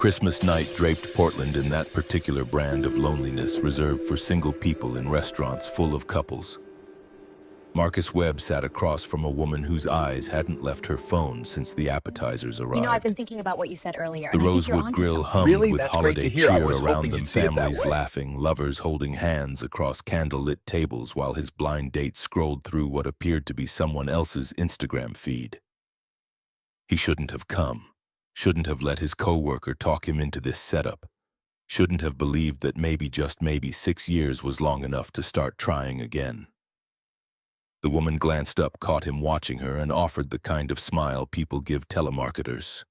Christmas night draped Portland in that particular brand of loneliness reserved for single people in restaurants full of couples. Marcus Webb sat across from a woman whose eyes hadn't left her phone since the appetizers I've been arrived. thinking about what you said earlier, The and I think you're Rosewood onto Grill something. hummed Really? with That's great to holiday hear. I cheer was around hoping them, you'd see it that families way. laughing, lovers holding hands across candlelit tables while his blind date scrolled through what appeared to be someone else's Instagram feed. He shouldn't have come, shouldn't have let his coworker talk him into this setup, shouldn't have believed that maybe, just maybe, 6 years was long enough to start trying again. The woman glanced up, caught him watching her, and offered the kind of smile people give telemarketers.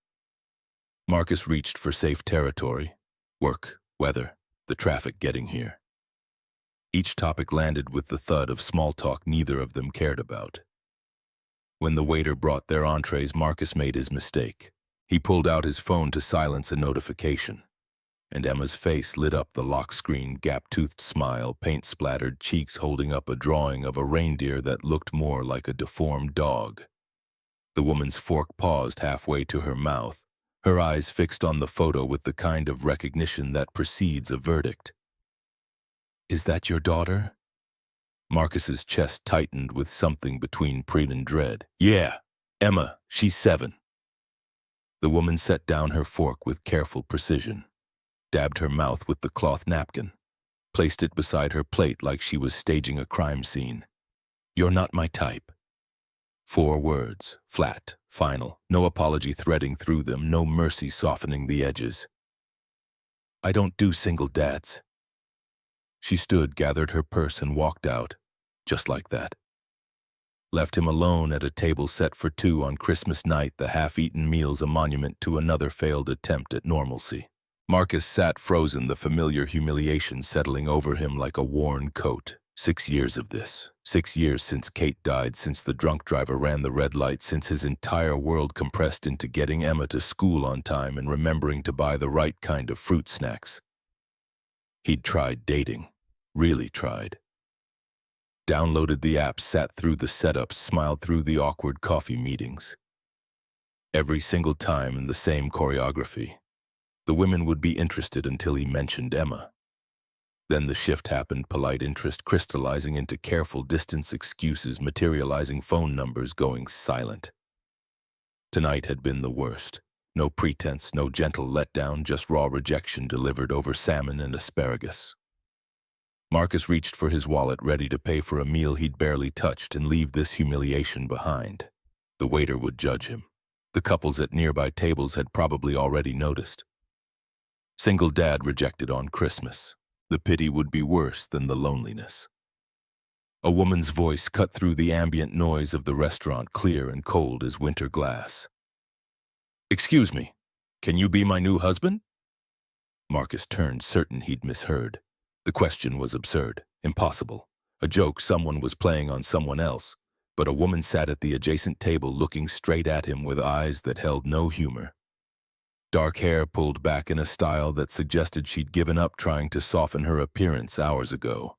Marcus reached for safe territory: work, weather, the traffic getting here. Each topic landed with the thud of small talk neither of them cared about. When the waiter brought their entrees, Marcus made his mistake. He pulled out his phone to silence a notification, and Emma's face lit up, the lock screen, gap-toothed smile, paint-splattered cheeks holding up a drawing of a reindeer that looked more like a deformed dog. The woman's fork paused halfway to her mouth, her eyes fixed on the photo with the kind of recognition that precedes a verdict. "Is that your daughter?" Marcus's chest tightened with something between pride and dread. "Yeah, Emma, she's 7. The woman set down her fork with careful precision, dabbed her mouth with the cloth napkin, placed it beside her plate like she was staging a crime scene. "You're not my type." 4 words, flat, final, no apology threading through them, no mercy softening the edges. "I don't do single dads." She stood, gathered her purse, and walked out, just like that. Left him alone at a table set for 2 on Christmas night, the half-eaten meals a monument to another failed attempt at normalcy. Marcus sat frozen, the familiar humiliation settling over him like a worn coat. 6 years of this. 6 years since Kate died, since the drunk driver ran the red light, since his entire world compressed into getting Emma to school on time and remembering to buy the right kind of fruit snacks. He'd tried dating. Really tried. Downloaded the apps, sat through the setups, smiled through the awkward coffee meetings. Every single time in the same choreography. The women would be interested until he mentioned Emma. Then the shift happened, polite interest crystallizing into careful distance, excuses materializing, phone numbers going silent. Tonight had been the worst. No pretense, no gentle letdown, just raw rejection delivered over salmon and asparagus. Marcus reached for his wallet, ready to pay for a meal he'd barely touched and leave this humiliation behind. The waiter would judge him. The couples at nearby tables had probably already noticed. Single dad rejected on Christmas. The pity would be worse than the loneliness. A woman's voice cut through the ambient noise of the restaurant, clear and cold as winter glass. "Excuse me, can you be my new husband?" Marcus turned, certain he'd misheard. The question was absurd, impossible, a joke someone was playing on someone else, but a woman sat at the adjacent table looking straight at him with eyes that held no humor. Dark hair pulled back in a style that suggested she'd given up trying to soften her appearance hours ago.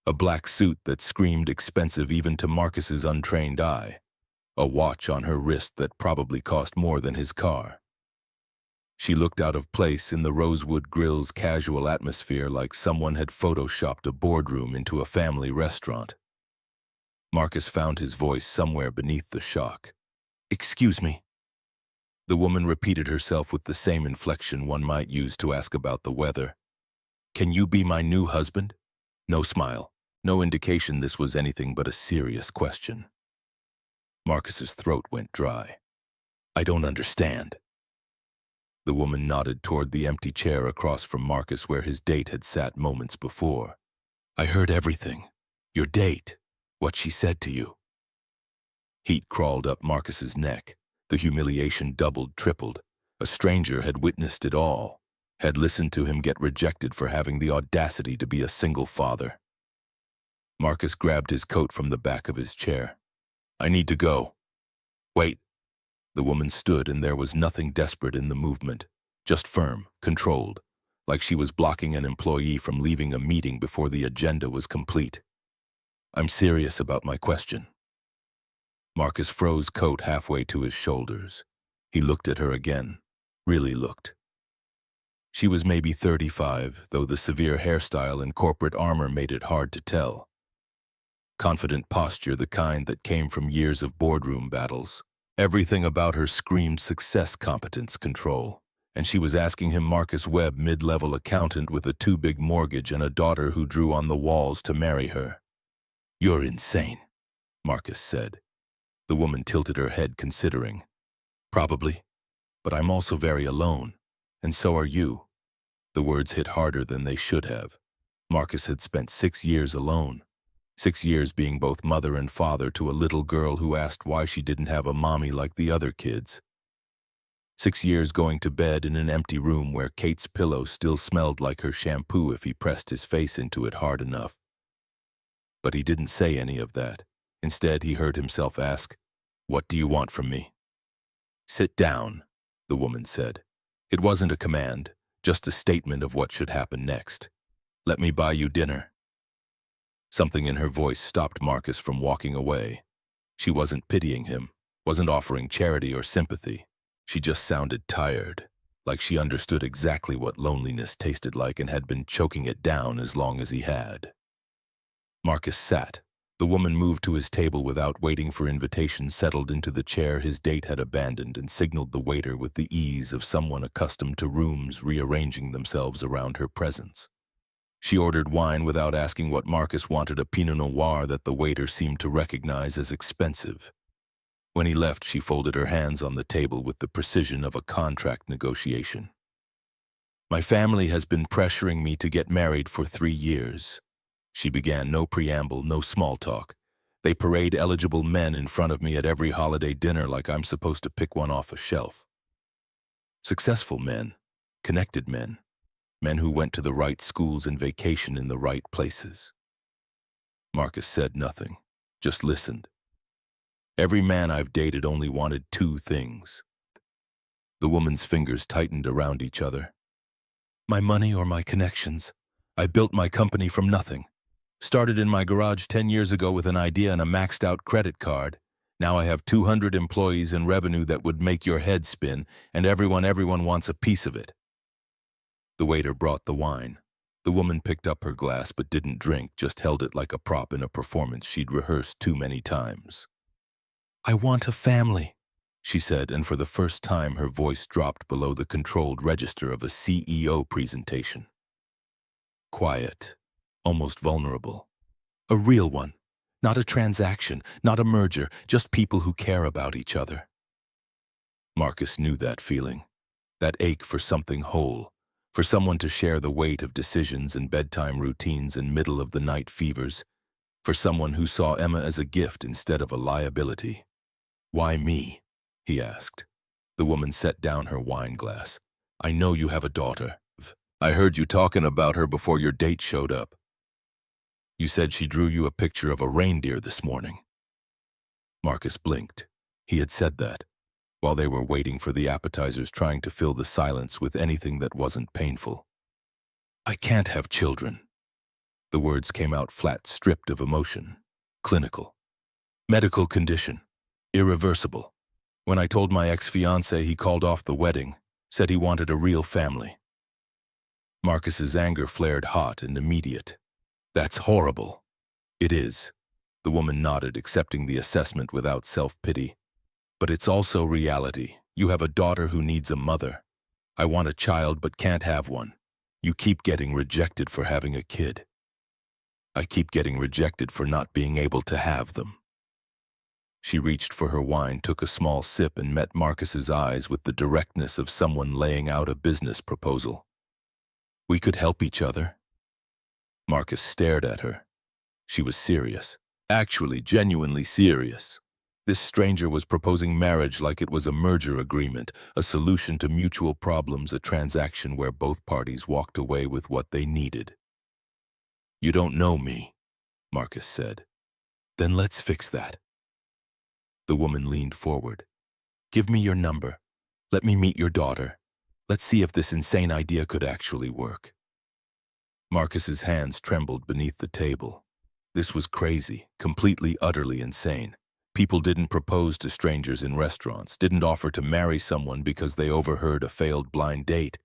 A black suit that screamed expensive even to Marcus's untrained eye. A watch on her wrist that probably cost more than his car. She looked out of place in the Rosewood Grill's casual atmosphere, like someone had photoshopped a boardroom into a family restaurant. Marcus found his voice somewhere beneath the shock. "Excuse me." The woman repeated herself with the same inflection one might use to ask about the weather. "Can you be my new husband?" No smile, no indication this was anything but a serious question. Marcus's throat went dry. "I don't understand." The woman nodded toward the empty chair across from Marcus where his date had sat moments before. "I heard everything. Your date. What she said to you." Heat crawled up Marcus's neck. The humiliation doubled, tripled. A stranger had witnessed it all, had listened to him get rejected for having the audacity to be a single father. Marcus grabbed his coat from the back of his chair. "I need to go." "Wait." The woman stood, and there was nothing desperate in the movement, just firm, controlled, like she was blocking an employee from leaving a meeting before the agenda was complete. "I'm serious about my question." Marcus froze, coat halfway to his shoulders. He looked at her again, really looked. She was maybe 35, though the severe hairstyle and corporate armor made it hard to tell. Confident posture, the kind that came from years of boardroom battles. Everything about her screamed success, competence, control. And she was asking him, Marcus Webb, mid-level accountant with a too-big mortgage and a daughter who drew on the walls to marry her. "You're insane," Marcus said. The woman tilted her head, considering. "Probably, but I'm also very alone, and so are you." The words hit harder than they should have. Marcus had spent 6 years alone. 6 years being both mother and father to a little girl who asked why she didn't have a mommy like the other kids. 6 years going to bed in an empty room where Kate's pillow still smelled like her shampoo if he pressed his face into it hard enough. But he didn't say any of that. Instead, he heard himself ask, "What do you want from me?" "Sit down," the woman said. It wasn't a command, just a statement of what should happen next. "Let me buy you dinner." Something in her voice stopped Marcus from walking away. She wasn't pitying him, wasn't offering charity or sympathy. She just sounded tired, like she understood exactly what loneliness tasted like and had been choking it down as long as he had. Marcus sat. The woman moved to his table without waiting for invitation, settled into the chair his date had abandoned, and signaled the waiter with the ease of someone accustomed to rooms rearranging themselves around her presence. She ordered wine without asking what Marcus wanted, a Pinot Noir that the waiter seemed to recognize as expensive. When he left, she folded her hands on the table with the precision of a contract negotiation. "My family has been pressuring me to get married for 3 years. She began, no preamble, no small talk. "They parade eligible men in front of me at every holiday dinner like I'm supposed to pick one off a shelf. Successful men, connected men, men who went to the right schools and vacation in the right places." Marcus said nothing, just listened. "Every man I've dated only wanted 2 things." The woman's fingers tightened around each other. "My money or my connections. I built my company from nothing. Started in my garage 10 years ago with an idea and a maxed-out credit card. Now I have 200 employees and revenue that would make your head spin, and everyone wants a piece of it." The waiter brought the wine. The woman picked up her glass but didn't drink, just held it like a prop in a performance she'd rehearsed too many times. "I want a family," she said, and for the first time her voice dropped below the controlled register of a CEO presentation. Quiet, almost vulnerable. "A real one. Not a transaction, not a merger, just people who care about each other." Marcus knew that feeling, that ache for something whole, for someone to share the weight of decisions and bedtime routines and middle-of-the-night fevers, for someone who saw Emma as a gift instead of a liability. "Why me?" he asked. The woman set down her wine glass. "I know you have a daughter. I heard you talking about her before your date showed up. You said she drew you a picture of a reindeer this morning." Marcus blinked. He had said that, while they were waiting for the appetizers, trying to fill the silence with anything that wasn't painful. "I can't have children." The words came out flat, stripped of emotion. "Clinical. Medical condition. Irreversible. When I told my ex-fiancé, he called off the wedding, said he wanted a real family." Marcus's anger flared hot and immediate. "That's horrible." "It is." The woman nodded, accepting the assessment without self-pity. "But it's also reality. You have a daughter who needs a mother. I want a child but can't have one. You keep getting rejected for having a kid. I keep getting rejected for not being able to have them." She reached for her wine, took a small sip, and met Marcus's eyes with the directness of someone laying out a business proposal. "We could help each other." Marcus stared at her. She was serious. Actually, genuinely serious. This stranger was proposing marriage like it was a merger agreement, a solution to mutual problems, a transaction where both parties walked away with what they needed. "You don't know me," Marcus said. "Then let's fix that." The woman leaned forward. "Give me your number. Let me meet your daughter. Let's see if this insane idea could actually work." Marcus's hands trembled beneath the table. This was crazy, completely, utterly insane. People didn't propose to strangers in restaurants, didn't offer to marry someone because they overheard a failed blind date.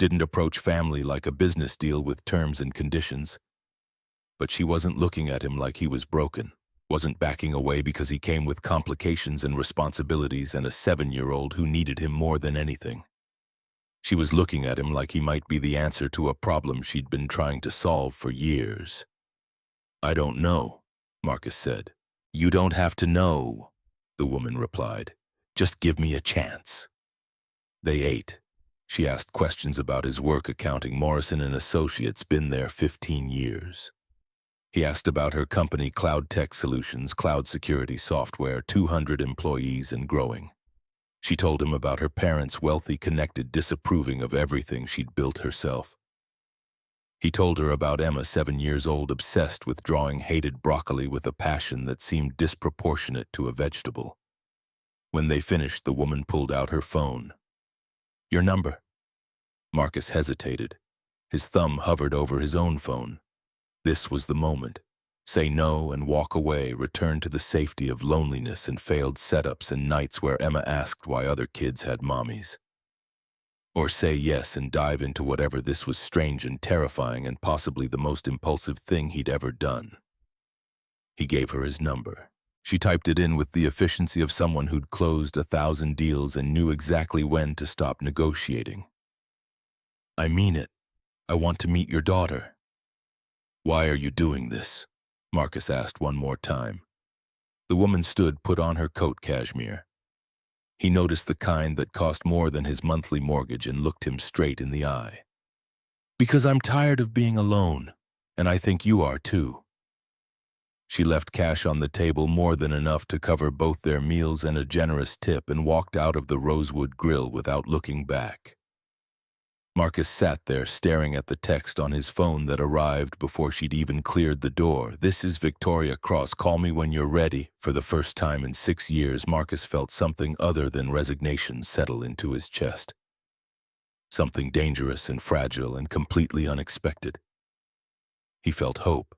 didn't approach family like a business deal with terms and conditions. But she wasn't looking at him like he was broken, wasn't backing away because he came with complications and responsibilities and a 7-year-old who needed him more than anything. She was looking at him like he might be the answer to a problem she'd been trying to solve for years. "I don't know," Marcus said. "You don't have to know," the woman replied. "Just give me a chance." They ate. She asked questions about his work accounting. Morrison and Associates, been there 15 years. He asked about her company, Cloud Tech Solutions, cloud security software, 200 employees and growing. She told him about her parents, wealthy, connected, disapproving of everything she'd built herself. He told her about Emma, 7 years old, obsessed with drawing, hated broccoli with a passion that seemed disproportionate to a vegetable. When they finished, the woman pulled out her phone. "Your number." Marcus hesitated. His thumb hovered over his own phone. This was the moment. Say no and walk away, return to the safety of loneliness and failed setups and nights where Emma asked why other kids had mommies. Or say yes and dive into whatever this was, strange and terrifying and possibly the most impulsive thing he'd ever done. He gave her his number. She typed it in with the efficiency of someone who'd closed 1,000 deals and knew exactly when to stop negotiating. "I mean it. I want to meet your daughter." "Why are you doing this?" Marcus asked one more time. The woman stood, put on her coat cashmere. He noticed the kind that cost more than his monthly mortgage and looked him straight in the eye. "Because I'm tired of being alone, and I think you are too." She left cash on the table, more than enough to cover both their meals and a generous tip, and walked out of the Rosewood Grill without looking back. Marcus sat there staring at the text on his phone that arrived before she'd even cleared the door. "This is Victoria Cross. Call me when you're ready." For the first time in 6 years, Marcus felt something other than resignation settle into his chest. Something dangerous and fragile and completely unexpected. He felt hope.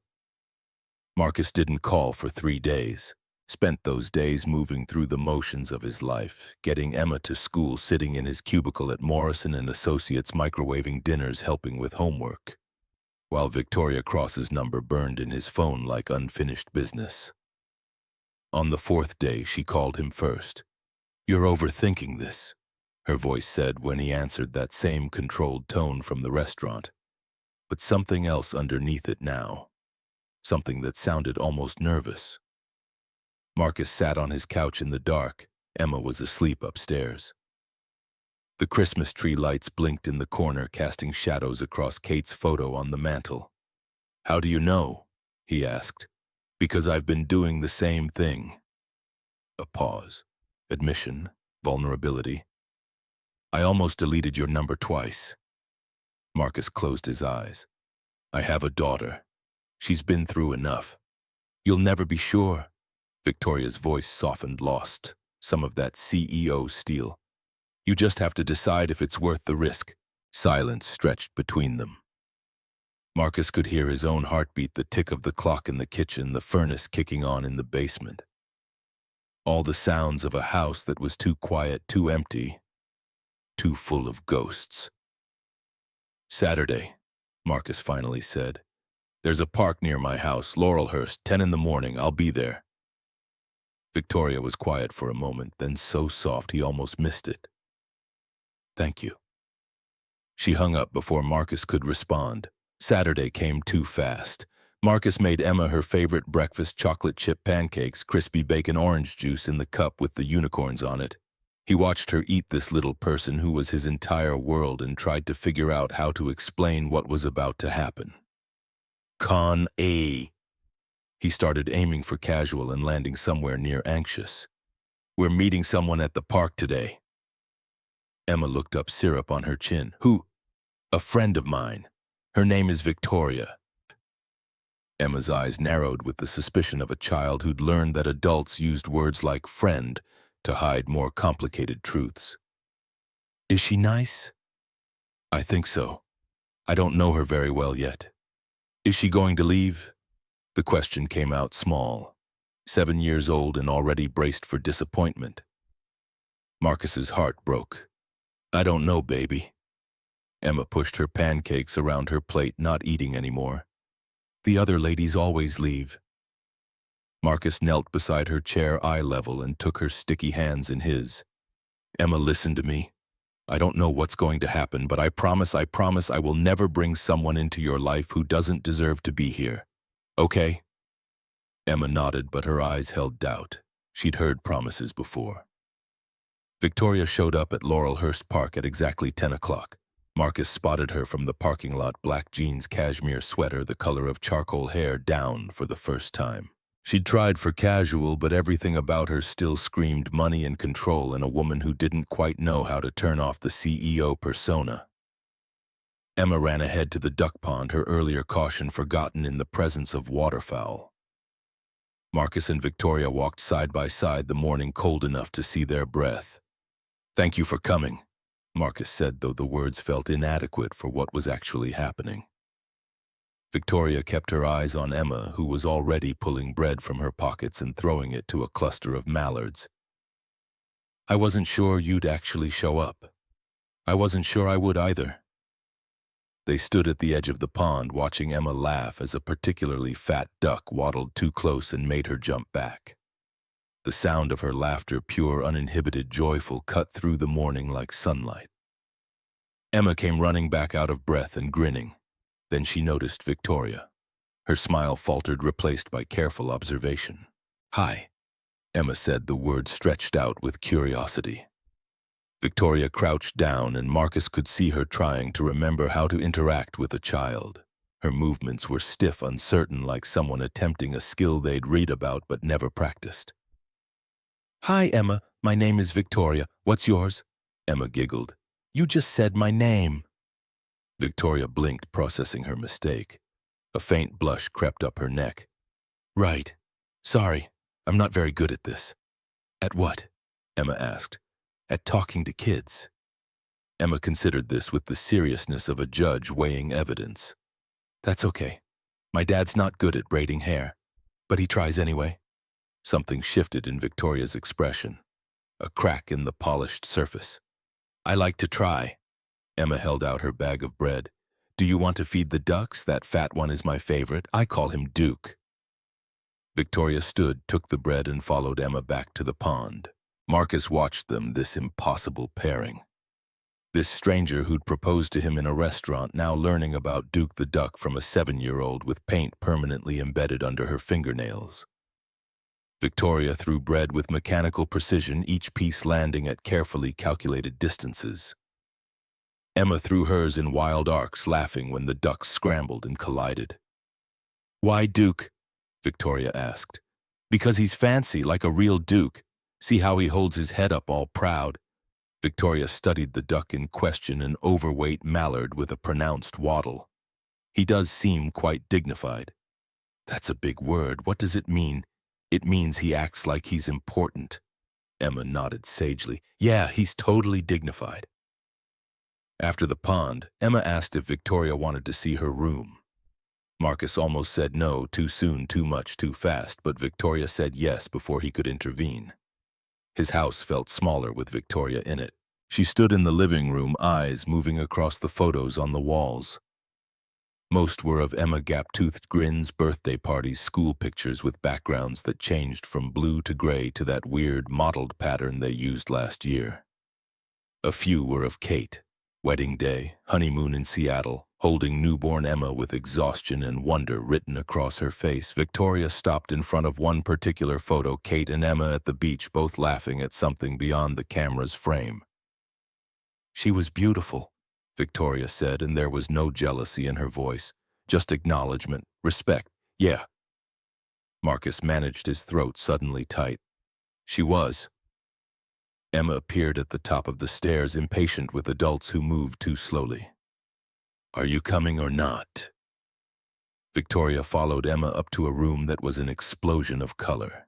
Marcus didn't call for 3 days. Spent those days moving through the motions of his life, getting Emma to school, sitting in his cubicle at Morrison and Associates, microwaving dinners, helping with homework, while Victoria Cross's number burned in his phone like unfinished business. On the 4th day, she called him first. "You're overthinking this," her voice said when he answered, that same controlled tone from the restaurant. But something else underneath it now. Something that sounded almost nervous. Marcus sat on his couch in the dark. Emma was asleep upstairs. The Christmas tree lights blinked in the corner, casting shadows across Kate's photo on the mantel. "How do you know?" he asked. "Because I've been doing the same thing." A pause. Admission. Vulnerability. "I almost deleted your number twice." Marcus closed his eyes. "I have a daughter. She's been through enough." "You'll never be sure." Victoria's voice softened, lost some of that CEO steel. "You just have to decide if it's worth the risk." Silence stretched between them. Marcus could hear his own heartbeat, the tick of the clock in the kitchen, the furnace kicking on in the basement. All the sounds of a house that was too quiet, too empty, too full of ghosts. "Saturday," Marcus finally said. "There's a park near my house, Laurelhurst, 10 in the morning. I'll be there." Victoria was quiet for a moment, then so soft he almost missed it. "Thank you." She hung up before Marcus could respond. Saturday came too fast. Marcus made Emma her favorite breakfast, chocolate chip pancakes, crispy bacon, orange juice in the cup with the unicorns on it. He watched her eat this little person who was his entire world and tried to figure out how to explain what was about to happen. Con A. He started aiming for casual and landing somewhere near anxious. "We're meeting someone at the park today." Emma looked up, syrup on her chin. "Who?" "A friend of mine. Her name is Victoria." Emma's eyes narrowed with the suspicion of a child who'd learned that adults used words like friend to hide more complicated truths. "Is she nice?" "I think so. I don't know her very well yet." "Is she going to leave?" The question came out small. 7 years old and already braced for disappointment. Marcus's heart broke. "I don't know, baby." Emma pushed her pancakes around her plate, not eating anymore. The other ladies always leave. Marcus knelt beside her chair eye level and took her sticky hands in his. Emma, listen to me. I don't know what's going to happen, but I promise I will never bring someone into your life who doesn't deserve to be here. Okay? Emma nodded, but her eyes held doubt. She'd heard promises before. Victoria showed up at Laurelhurst Park at exactly 10 o'clock. Marcus spotted her from the parking lot, black jeans, cashmere sweater, the color of charcoal hair, down for the first time. She'd tried for casual, but everything about her still screamed money and control, and a woman who didn't quite know how to turn off the CEO persona. Emma ran ahead to the duck pond, her earlier caution forgotten in the presence of waterfowl. Marcus and Victoria walked side by side, the morning cold enough to see their breath. Thank you for coming, Marcus said, though the words felt inadequate for what was actually happening. Victoria kept her eyes on Emma, who was already pulling bread from her pockets and throwing it to a cluster of mallards. I wasn't sure you'd actually show up. I wasn't sure I would either. They stood at the edge of the pond, watching Emma laugh as a particularly fat duck waddled too close and made her jump back. The sound of her laughter, pure, uninhibited, joyful, cut through the morning like sunlight. Emma came running back, out of breath and grinning. Then she noticed Victoria. Her smile faltered, replaced by careful observation. Hi, Emma said, the words stretched out with curiosity. Victoria crouched down, and Marcus could see her trying to remember how to interact with a child. Her movements were stiff, uncertain, like someone attempting a skill they'd read about but never practiced. Hi, Emma. My name is Victoria. What's yours? Emma giggled. You just said my name. Victoria blinked, processing her mistake. A faint blush crept up her neck. Right. Sorry, I'm not very good at this. At what? Emma asked. At talking to kids. Emma considered this with the seriousness of a judge weighing evidence. That's okay. My dad's not good at braiding hair, but he tries anyway. Something shifted in Victoria's expression. A crack in the polished surface. I like to try. Emma held out her bag of bread. Do you want to feed the ducks? That fat one is my favorite. I call him Duke. Victoria stood, took the bread, and followed Emma back to the pond. Marcus watched them, this impossible pairing. This stranger who'd proposed to him in a restaurant, now learning about Duke the duck from a 7-year-old with paint permanently embedded under her fingernails. Victoria threw bread with mechanical precision, each piece landing at carefully calculated distances. Emma threw hers in wild arcs, laughing when the ducks scrambled and collided. Why Duke? Victoria asked. Because he's fancy, like a real duke. See how he holds his head up all proud. Victoria studied the duck in question, an overweight mallard with a pronounced waddle. He does seem quite dignified. That's a big word. What does it mean? It means he acts like he's important. Emma nodded sagely. Yeah, he's totally dignified. After the pond, Emma asked if Victoria wanted to see her room. Marcus almost said no, too soon, too much, too fast, but Victoria said yes before he could intervene. His house felt smaller with Victoria in it. She stood in the living room, eyes moving across the photos on the walls. Most were of Emma, gap-toothed grins, birthday parties, school pictures with backgrounds that changed from blue to gray to that weird mottled pattern they used last year. A few were of Kate. Wedding day, honeymoon in Seattle, holding newborn Emma with exhaustion and wonder written across her face. Victoria stopped in front of one particular photo, Kate and Emma at the beach, both laughing at something beyond the camera's frame. She was beautiful, Victoria said, and there was no jealousy in her voice, just acknowledgement, respect. Yeah. Marcus managed his throat suddenly tight. She was. Emma appeared at the top of the stairs, impatient with adults who moved too slowly. Are you coming or not? Victoria followed Emma up to a room that was an explosion of color.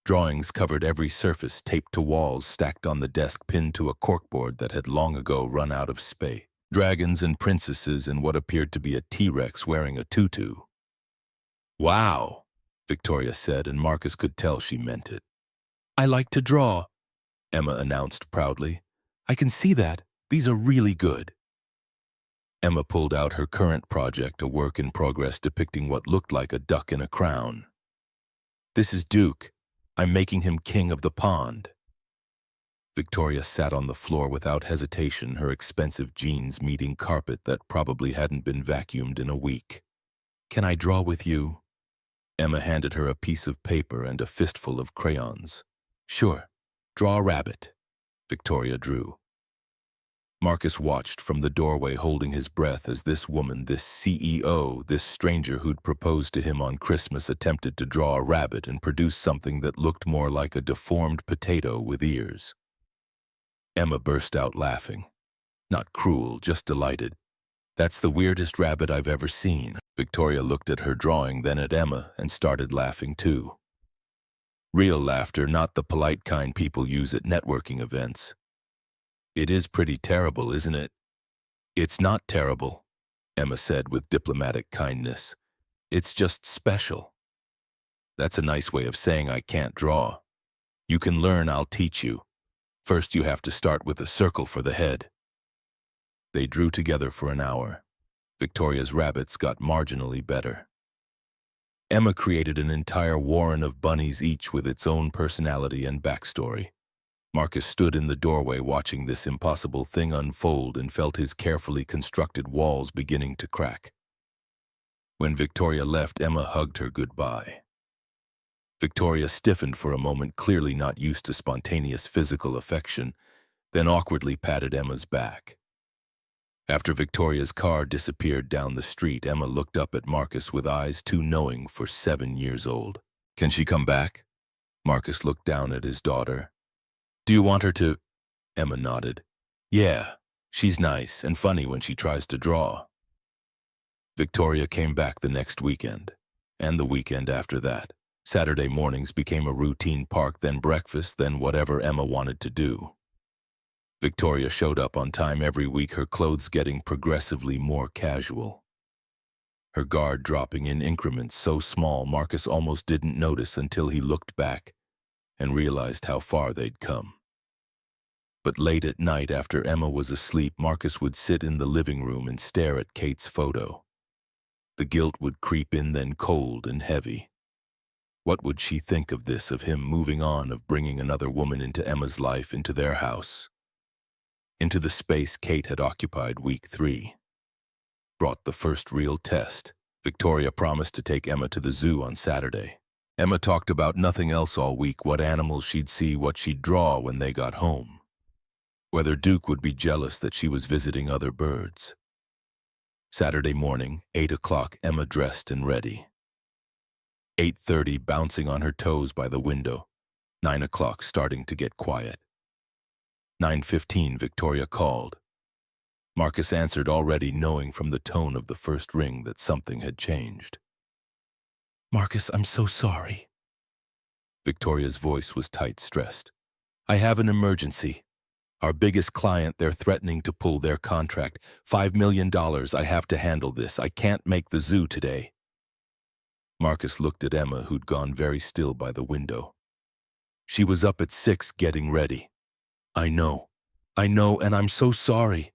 Drawings covered every surface, taped to walls, stacked on the desk, pinned to a corkboard that had long ago run out of space. Dragons and princesses and what appeared to be a T-Rex wearing a tutu. Wow, Victoria said, and Marcus could tell she meant it. I like to draw, Emma announced proudly. I can see that. These are really good. Emma pulled out her current project, a work in progress depicting what looked like a duck in a crown. "This is Duke. I'm making him king of the pond." Victoria sat on the floor without hesitation, her expensive jeans meeting carpet that probably hadn't been vacuumed in a week. "Can I draw with you?" Emma handed her a piece of paper and a fistful of crayons. "Sure. Draw a rabbit." Victoria drew. Marcus watched from the doorway, holding his breath as this woman, this CEO, this stranger who'd proposed to him on Christmas, attempted to draw a rabbit and produce something that looked more like a deformed potato with ears. Emma burst out laughing. Not cruel, just delighted. "That's the weirdest rabbit I've ever seen." Victoria looked at her drawing, then at Emma, and started laughing too. Real laughter, not the polite kind people use at networking events. "It is pretty terrible, isn't it?" "It's not terrible," Emma said with diplomatic kindness. "It's just special." "That's a nice way of saying I can't draw. You can learn, I'll teach you. First you have to start with a circle for the head." They drew together for an hour. Victoria's rabbits got marginally better. Emma created an entire warren of bunnies, each with its own personality and backstory. Marcus stood in the doorway watching this impossible thing unfold and felt his carefully constructed walls beginning to crack. When Victoria left, Emma hugged her goodbye. Victoria stiffened for a moment, clearly not used to spontaneous physical affection, then awkwardly patted Emma's back. After Victoria's car disappeared down the street, Emma looked up at Marcus with eyes too knowing for 7 years old. "Can she come back?" Marcus looked down at his daughter. "Do you want her to?" Emma nodded. "Yeah, she's nice and funny when she tries to draw." Victoria came back the next weekend, and the weekend after that. Saturday mornings became a routine: park, then breakfast, then whatever Emma wanted to do. Victoria showed up on time every week, her clothes getting progressively more casual. Her guard dropping in increments so small Marcus almost didn't notice until he looked back and realized how far they'd come. But late at night, after Emma was asleep, Marcus would sit in the living room and stare at Kate's photo. The guilt would creep in, then cold and heavy. What would she think of this, of him moving on, of bringing another woman into Emma's life, into their house, into the space Kate had occupied? Week 3 brought the first real test. Victoria promised to take Emma to the zoo on Saturday. Emma talked about nothing else all week: what animals she'd see, what she'd draw when they got home, whether Duke would be jealous that she was visiting other birds. Saturday morning, 8 o'clock, Emma dressed and ready. 8:30, bouncing on her toes by the window. 9 o'clock, starting to get quiet. 9:15, Victoria called. Marcus answered, already knowing from the tone of the first ring that something had changed. "Marcus, I'm so sorry." Victoria's voice was tight, stressed. "I have an emergency. Our biggest client, they're threatening to pull their contract. $5 million. I have to handle this. I can't make the zoo today." Marcus looked at Emma, who'd gone very still by the window. "She was up at 6 getting ready." I know, and I'm so sorry.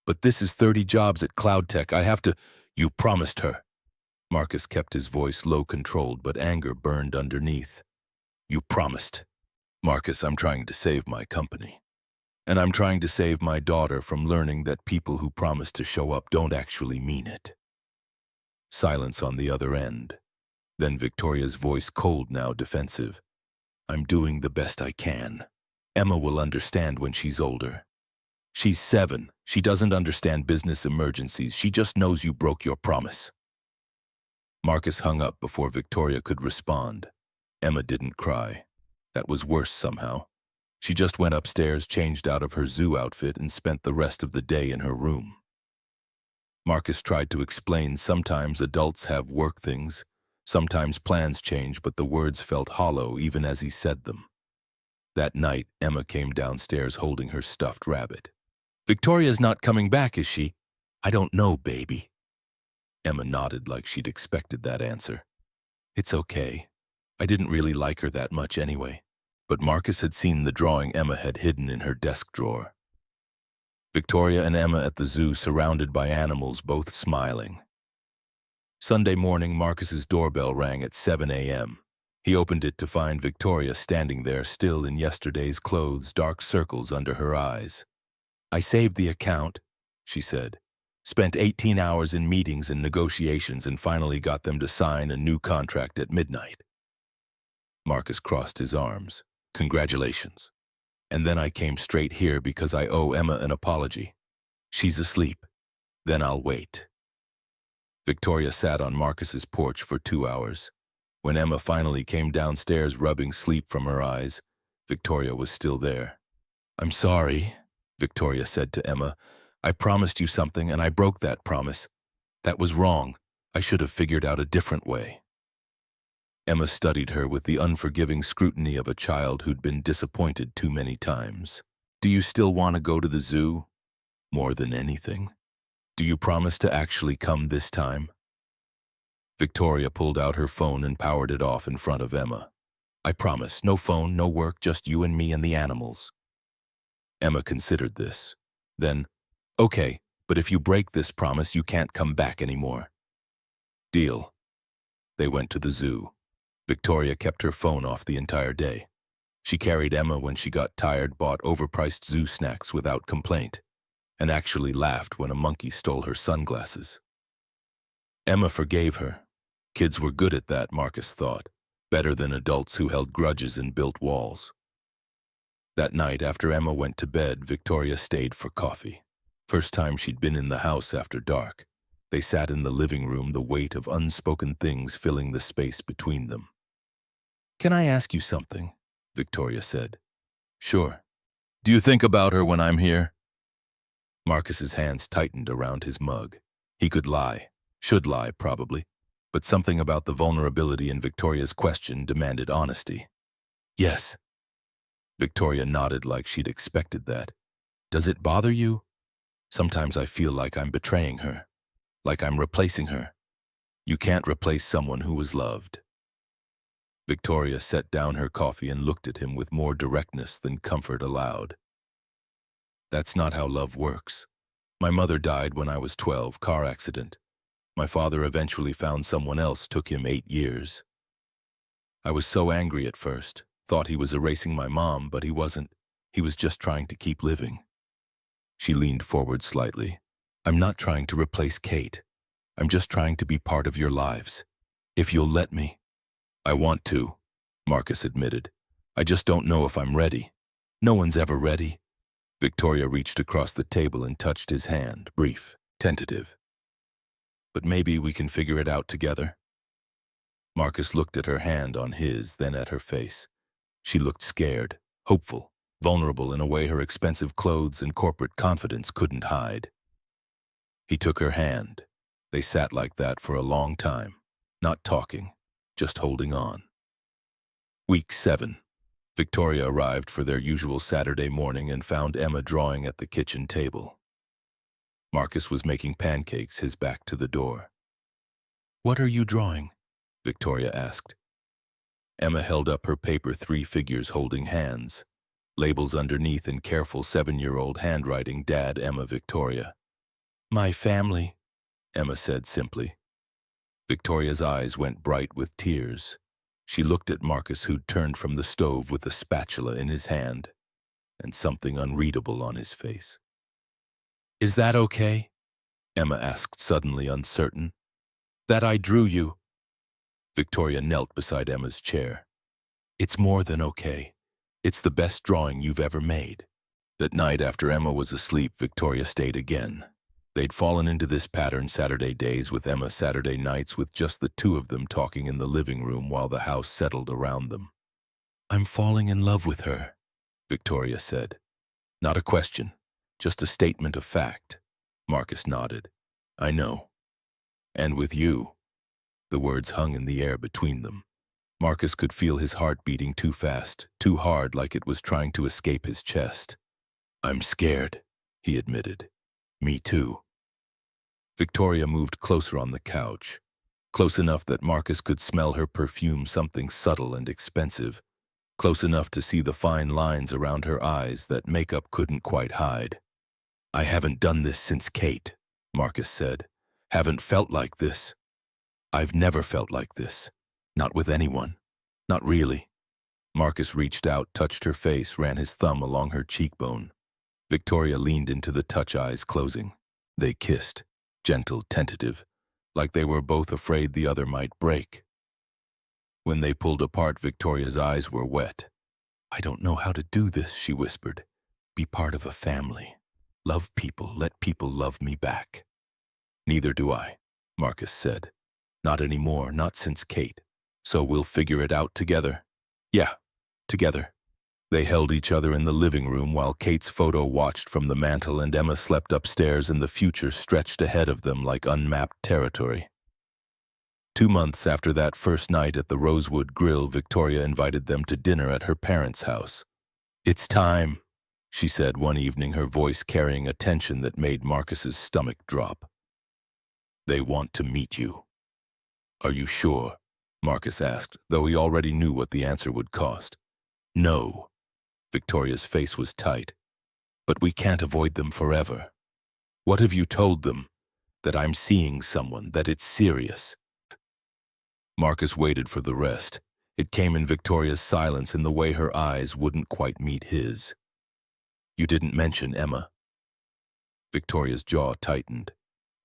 But this is 30 jobs at Cloud Tech. I have to." "You promised her." Marcus kept his voice low, controlled, but anger burned underneath. "You promised." "Marcus, I'm trying to save my company. And I'm trying to save my daughter from learning that people who promise to show up don't actually mean it." Silence on the other end. Then Victoria's voice, cold now, defensive. "I'm doing the best I can. Emma will understand when she's older. She's 7. She doesn't understand business emergencies. She just knows you broke your promise." Marcus hung up before Victoria could respond. Emma didn't cry. That was worse somehow. She just went upstairs, changed out of her zoo outfit, and spent the rest of the day in her room. Marcus tried to explain. Sometimes adults have work things. Sometimes plans change, but the words felt hollow even as he said them. That night, Emma came downstairs holding her stuffed rabbit. "Victoria's not coming back, is she?" "I don't know, baby." Emma nodded like she'd expected that answer. "It's okay. I didn't really like her that much anyway." But Marcus had seen the drawing Emma had hidden in her desk drawer. Victoria and Emma at the zoo surrounded by animals, both smiling. Sunday morning, Marcus's doorbell rang at 7 a.m. He opened it to find Victoria standing there, still in yesterday's clothes, dark circles under her eyes. "I saved the account," she said. "Spent 18 hours in meetings and negotiations and finally got them to sign a new contract at midnight." Marcus crossed his arms. "Congratulations. And then I came straight here because I owe Emma an apology. She's asleep. Then I'll wait." Victoria sat on Marcus's porch for 2 hours. When Emma finally came downstairs rubbing sleep from her eyes, Victoria was still there. "I'm sorry," Victoria said to Emma. "I promised you something and I broke that promise. That was wrong. I should have figured out a different way." Emma studied her with the unforgiving scrutiny of a child who'd been disappointed too many times. "Do you still want to go to the zoo? More than anything? Do you promise to actually come this time?" Victoria pulled out her phone and powered it off in front of Emma. "I promise. No phone, no work, just you and me and the animals." Emma considered this. Then, "Okay, but if you break this promise, you can't come back anymore." "Deal." They went to the zoo. Victoria kept her phone off the entire day. She carried Emma when she got tired, bought overpriced zoo snacks without complaint, and actually laughed when a monkey stole her sunglasses. Emma forgave her. Kids were good at that, Marcus thought, better than adults who held grudges and built walls. That night, after Emma went to bed, Victoria stayed for coffee. First time she'd been in the house after dark. They sat in the living room, the weight of unspoken things filling the space between them. "Can I ask you something?" Victoria said. "Sure. Do you think about her when I'm here?" Marcus's hands tightened around his mug. He could lie. Should lie, probably. But something about the vulnerability in Victoria's question demanded honesty. "Yes." Victoria nodded like she'd expected that. "Does it bother you? Sometimes I feel like I'm betraying her. Like I'm replacing her. You can't replace someone who was loved." Victoria set down her coffee and looked at him with more directness than comfort allowed. "That's not how love works. My mother died when I was 12, car accident. My father eventually found someone else, took him 8 years. I was so angry at first, thought he was erasing my mom, but he wasn't. He was just trying to keep living." She leaned forward slightly. "I'm not trying to replace Kate. I'm just trying to be part of your lives. If you'll let me." "I want to," Marcus admitted. "I just don't know if I'm ready." "No one's ever ready." Victoria reached across the table and touched his hand, brief, tentative. "But maybe we can figure it out together." Marcus looked at her hand on his, then at her face. She looked scared, hopeful, vulnerable in a way her expensive clothes and corporate confidence couldn't hide. He took her hand. They sat like that for a long time, not talking, just holding on. Week 7. Victoria arrived for their usual Saturday morning and found Emma drawing at the kitchen table. Marcus was making pancakes, his back to the door. "What are you drawing?" Victoria asked. Emma held up her paper, 3 figures holding hands. Labels underneath in careful 7-year-old handwriting, Dad, Emma, Victoria. "My family," Emma said simply. Victoria's eyes went bright with tears. She looked at Marcus, who'd turned from the stove with a spatula in his hand, and something unreadable on his face. "Is that okay?" Emma asked, suddenly uncertain. "That I drew you?" Victoria knelt beside Emma's chair. "It's more than okay. It's the best drawing you've ever made." That night, after Emma was asleep, Victoria stayed again. They'd fallen into this pattern Saturday days with Emma, Saturday nights with just the two of them talking in the living room while the house settled around them. "I'm falling in love with her," Victoria said. Not a question, just a statement of fact. Marcus nodded. "I know. And with you." The words hung in the air between them. Marcus could feel his heart beating too fast, too hard, like it was trying to escape his chest. "I'm scared," he admitted. "Me too." Victoria moved closer on the couch, close enough that Marcus could smell her perfume, something subtle and expensive, close enough to see the fine lines around her eyes that makeup couldn't quite hide. I haven't done this since Kate, Marcus said. Haven't felt like this. I've never felt like this. Not with anyone. Not really. Marcus reached out, touched her face, ran his thumb along her cheekbone. Victoria leaned into the touch, eyes closing. They kissed, gentle, tentative, like they were both afraid the other might break. When they pulled apart, Victoria's eyes were wet. I don't know how to do this, she whispered. Be part of a family. Love people, let people love me back. Neither do I, Marcus said. Not anymore, not since Kate. So we'll figure it out together. Yeah, together. They held each other in the living room while Kate's photo watched from the mantel and Emma slept upstairs, and the future stretched ahead of them like unmapped territory. 2 months after that first night at the Rosewood Grill, Victoria invited them to dinner at her parents' house. It's time, she said one evening, her voice carrying a tension that made Marcus's stomach drop. They want to meet you. Are you sure? Marcus asked, though he already knew what the answer would cost. No. Victoria's face was tight. But we can't avoid them forever. What have you told them? That I'm seeing someone, that it's serious. Marcus waited for the rest. It came in Victoria's silence, in the way her eyes wouldn't quite meet his. You didn't mention Emma. Victoria's jaw tightened.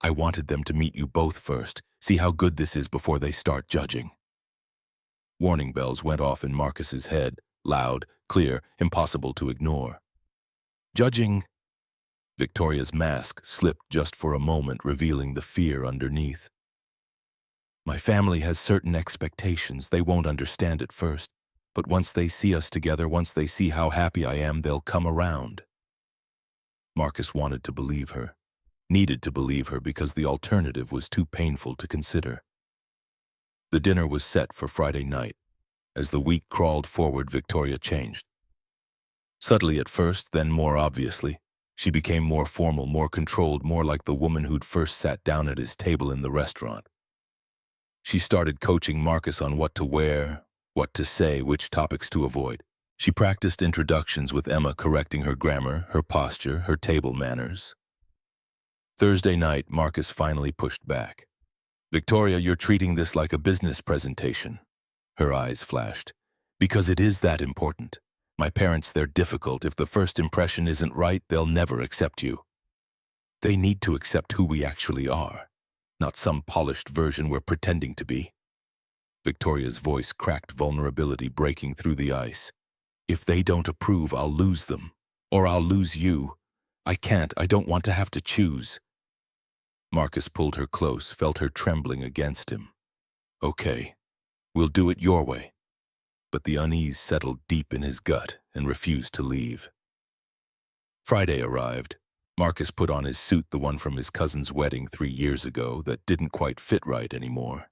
I wanted them to meet you both first, see how good this is before they start judging. Warning bells went off in Marcus's head, loud, clear, impossible to ignore. Judging. Victoria's mask slipped just for a moment, revealing the fear underneath. My family has certain expectations. They won't understand at first, but once they see us together, once they see how happy I am, they'll come around. Marcus wanted to believe her, needed to believe her, because the alternative was too painful to consider. The dinner was set for Friday night. As the week crawled forward, Victoria changed. Subtly at first, then more obviously. She became more formal, more controlled, more like the woman who'd first sat down at his table in the restaurant. She started coaching Marcus on what to wear, what to say, which topics to avoid. She practiced introductions with Emma, correcting her grammar, her posture, her table manners. Thursday night, Marcus finally pushed back. Victoria, you're treating this like a business presentation. Her eyes flashed. Because it is that important. My parents, they're difficult. If the first impression isn't right, they'll never accept you. They need to accept who we actually are, not some polished version we're pretending to be. Victoria's voice cracked, vulnerability breaking through the ice. If they don't approve, I'll lose them. Or I'll lose you. I don't want to have to choose. Marcus pulled her close, felt her trembling against him. Okay, we'll do it your way. But the unease settled deep in his gut and refused to leave. Friday arrived. Marcus put on his suit, the one from his cousin's wedding 3 years ago, that didn't quite fit right anymore.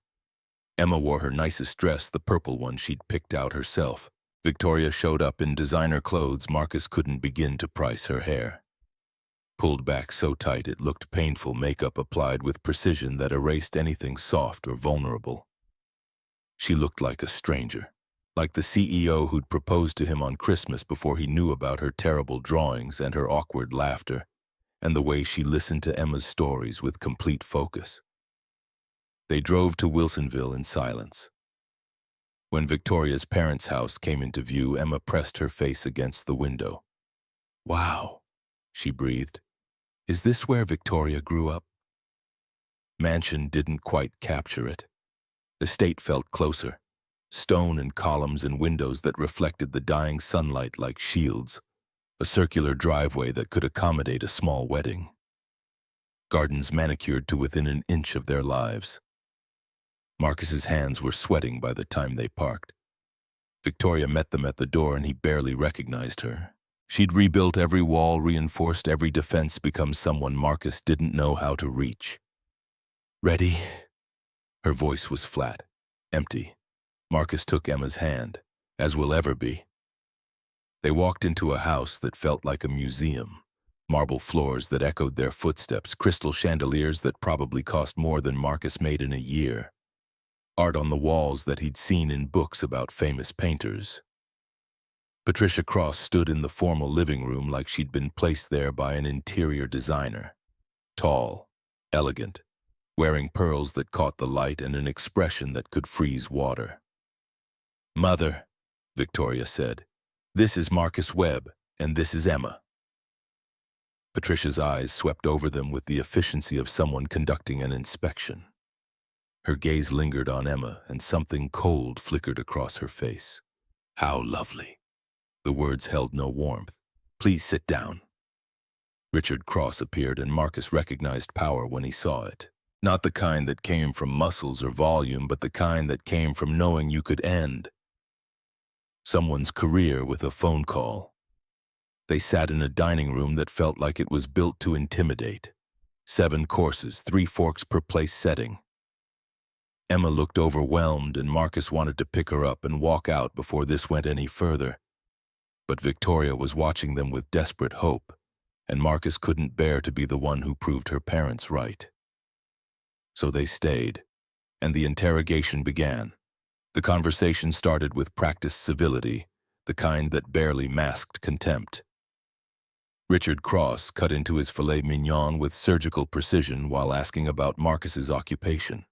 Emma wore her nicest dress, the purple one she'd picked out herself. Victoria showed up in designer clothes. Marcus couldn't begin to price her hair. Pulled back so tight it looked painful, makeup applied with precision that erased anything soft or vulnerable. She looked like a stranger, like the CEO who'd proposed to him on Christmas before he knew about her terrible drawings and her awkward laughter, and the way she listened to Emma's stories with complete focus. They drove to Wilsonville in silence. When Victoria's parents' house came into view, Emma pressed her face against the window. Wow, she breathed. Is this where Victoria grew up? Mansion didn't quite capture it. Estate felt closer. Stone and columns and windows that reflected the dying sunlight like shields. A circular driveway that could accommodate a small wedding. Gardens manicured to within an inch of their lives. Marcus's hands were sweating by the time they parked. Victoria met them at the door and he barely recognized her. She'd rebuilt every wall, reinforced every defense, become someone Marcus didn't know how to reach. Ready? Her voice was flat, empty. Marcus took Emma's hand, as will ever be. They walked into a house that felt like a museum. Marble floors that echoed their footsteps, crystal chandeliers that probably cost more than Marcus made in a year. Art on the walls that he'd seen in books about famous painters. Patricia Cross stood in the formal living room like she'd been placed there by an interior designer. Tall, elegant, wearing pearls that caught the light and an expression that could freeze water. "Mother," Victoria said, "this is Marcus Webb, and this is Emma." Patricia's eyes swept over them with the efficiency of someone conducting an inspection. Her gaze lingered on Emma, and something cold flickered across her face. "How lovely." The words held no warmth. "Please sit down." Richard Cross appeared, and Marcus recognized power when he saw it. Not the kind that came from muscles or volume, but the kind that came from knowing you could end someone's career with a phone call. They sat in a dining room that felt like it was built to intimidate. 7 courses, 3 forks per place setting. Emma looked overwhelmed, and Marcus wanted to pick her up and walk out before this went any further. But Victoria was watching them with desperate hope, and Marcus couldn't bear to be the one who proved her parents right. So they stayed, and the interrogation began. The conversation started with practiced civility, the kind that barely masked contempt. Richard Cross cut into his filet mignon with surgical precision while asking about Marcus's occupation.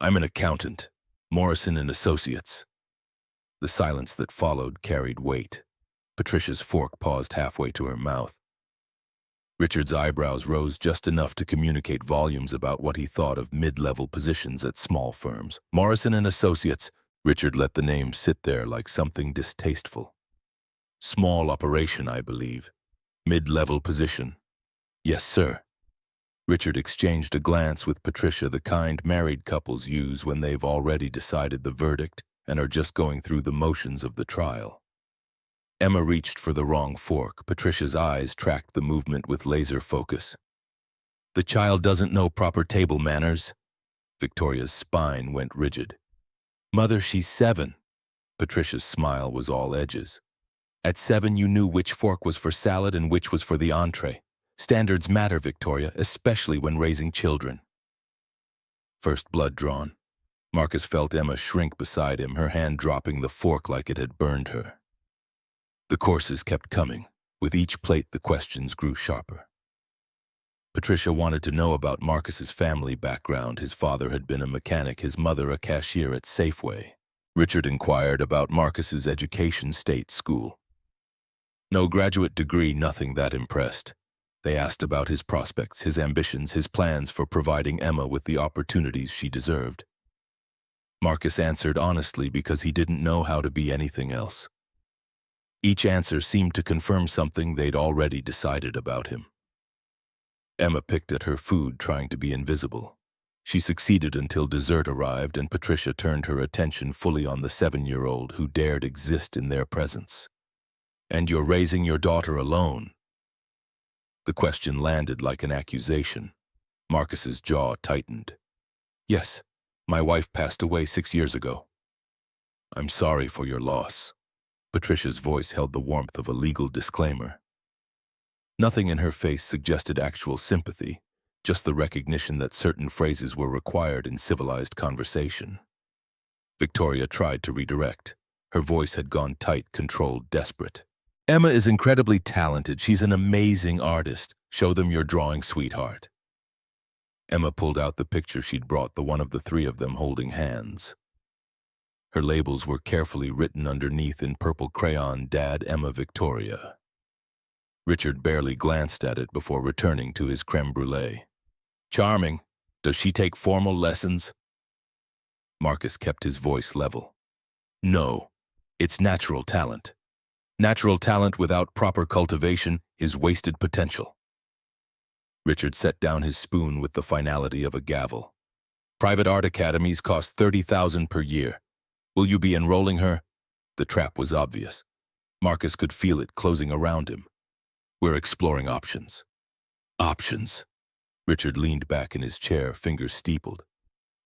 "I'm an accountant, Morrison and Associates." The silence that followed carried weight. Patricia's fork paused halfway to her mouth. Richard's eyebrows rose just enough to communicate volumes about what he thought of mid-level positions at small firms. "Morrison and Associates." Richard let the name sit there like something distasteful. "Small operation, I believe. Mid-level position." "Yes, sir." Richard exchanged a glance with Patricia, the kind married couples use when they've already decided the verdict and are just going through the motions of the trial. Emma reached for the wrong fork. Patricia's eyes tracked the movement with laser focus. "The child doesn't know proper table manners." Victoria's spine went rigid. "Mother, she's 7. Patricia's smile was all edges. "At 7 you knew which fork was for salad and which was for the entree. Standards matter, Victoria, especially when raising children." First blood drawn. Marcus felt Emma shrink beside him, her hand dropping the fork like it had burned her. The courses kept coming. With each plate, the questions grew sharper. Patricia wanted to know about Marcus's family background. His father had been a mechanic, his mother a cashier at Safeway. Richard inquired about Marcus's education, state school. No graduate degree, nothing that impressed. They asked about his prospects, his ambitions, his plans for providing Emma with the opportunities she deserved. Marcus answered honestly because he didn't know how to be anything else. Each answer seemed to confirm something they'd already decided about him. Emma picked at her food, trying to be invisible. She succeeded until dessert arrived, and Patricia turned her attention fully on the 7-year-old who dared exist in their presence. "And you're raising your daughter alone?" The question landed like an accusation. Marcus's jaw tightened. "Yes, my wife passed away 6 years ago." "I'm sorry for your loss." Patricia's voice held the warmth of a legal disclaimer. Nothing in her face suggested actual sympathy, just the recognition that certain phrases were required in civilized conversation. Victoria tried to redirect. Her voice had gone tight, controlled, desperate. "Emma is incredibly talented. She's an amazing artist. Show them your drawing, sweetheart." Emma pulled out the picture she'd brought, the one of the 3 of them holding hands. Her labels were carefully written underneath in purple crayon, "Dad, Emma, Victoria." Richard barely glanced at it before returning to his creme brulee. "Charming. Does she take formal lessons?" Marcus kept his voice level. "No, it's natural talent. Natural talent without proper cultivation is wasted potential." Richard set down his spoon with the finality of a gavel. "Private art academies cost $30,000 per year. Will you be enrolling her?" The trap was obvious. Marcus could feel it closing around him. "We're exploring options." "Options?" Richard leaned back in his chair, fingers steepled.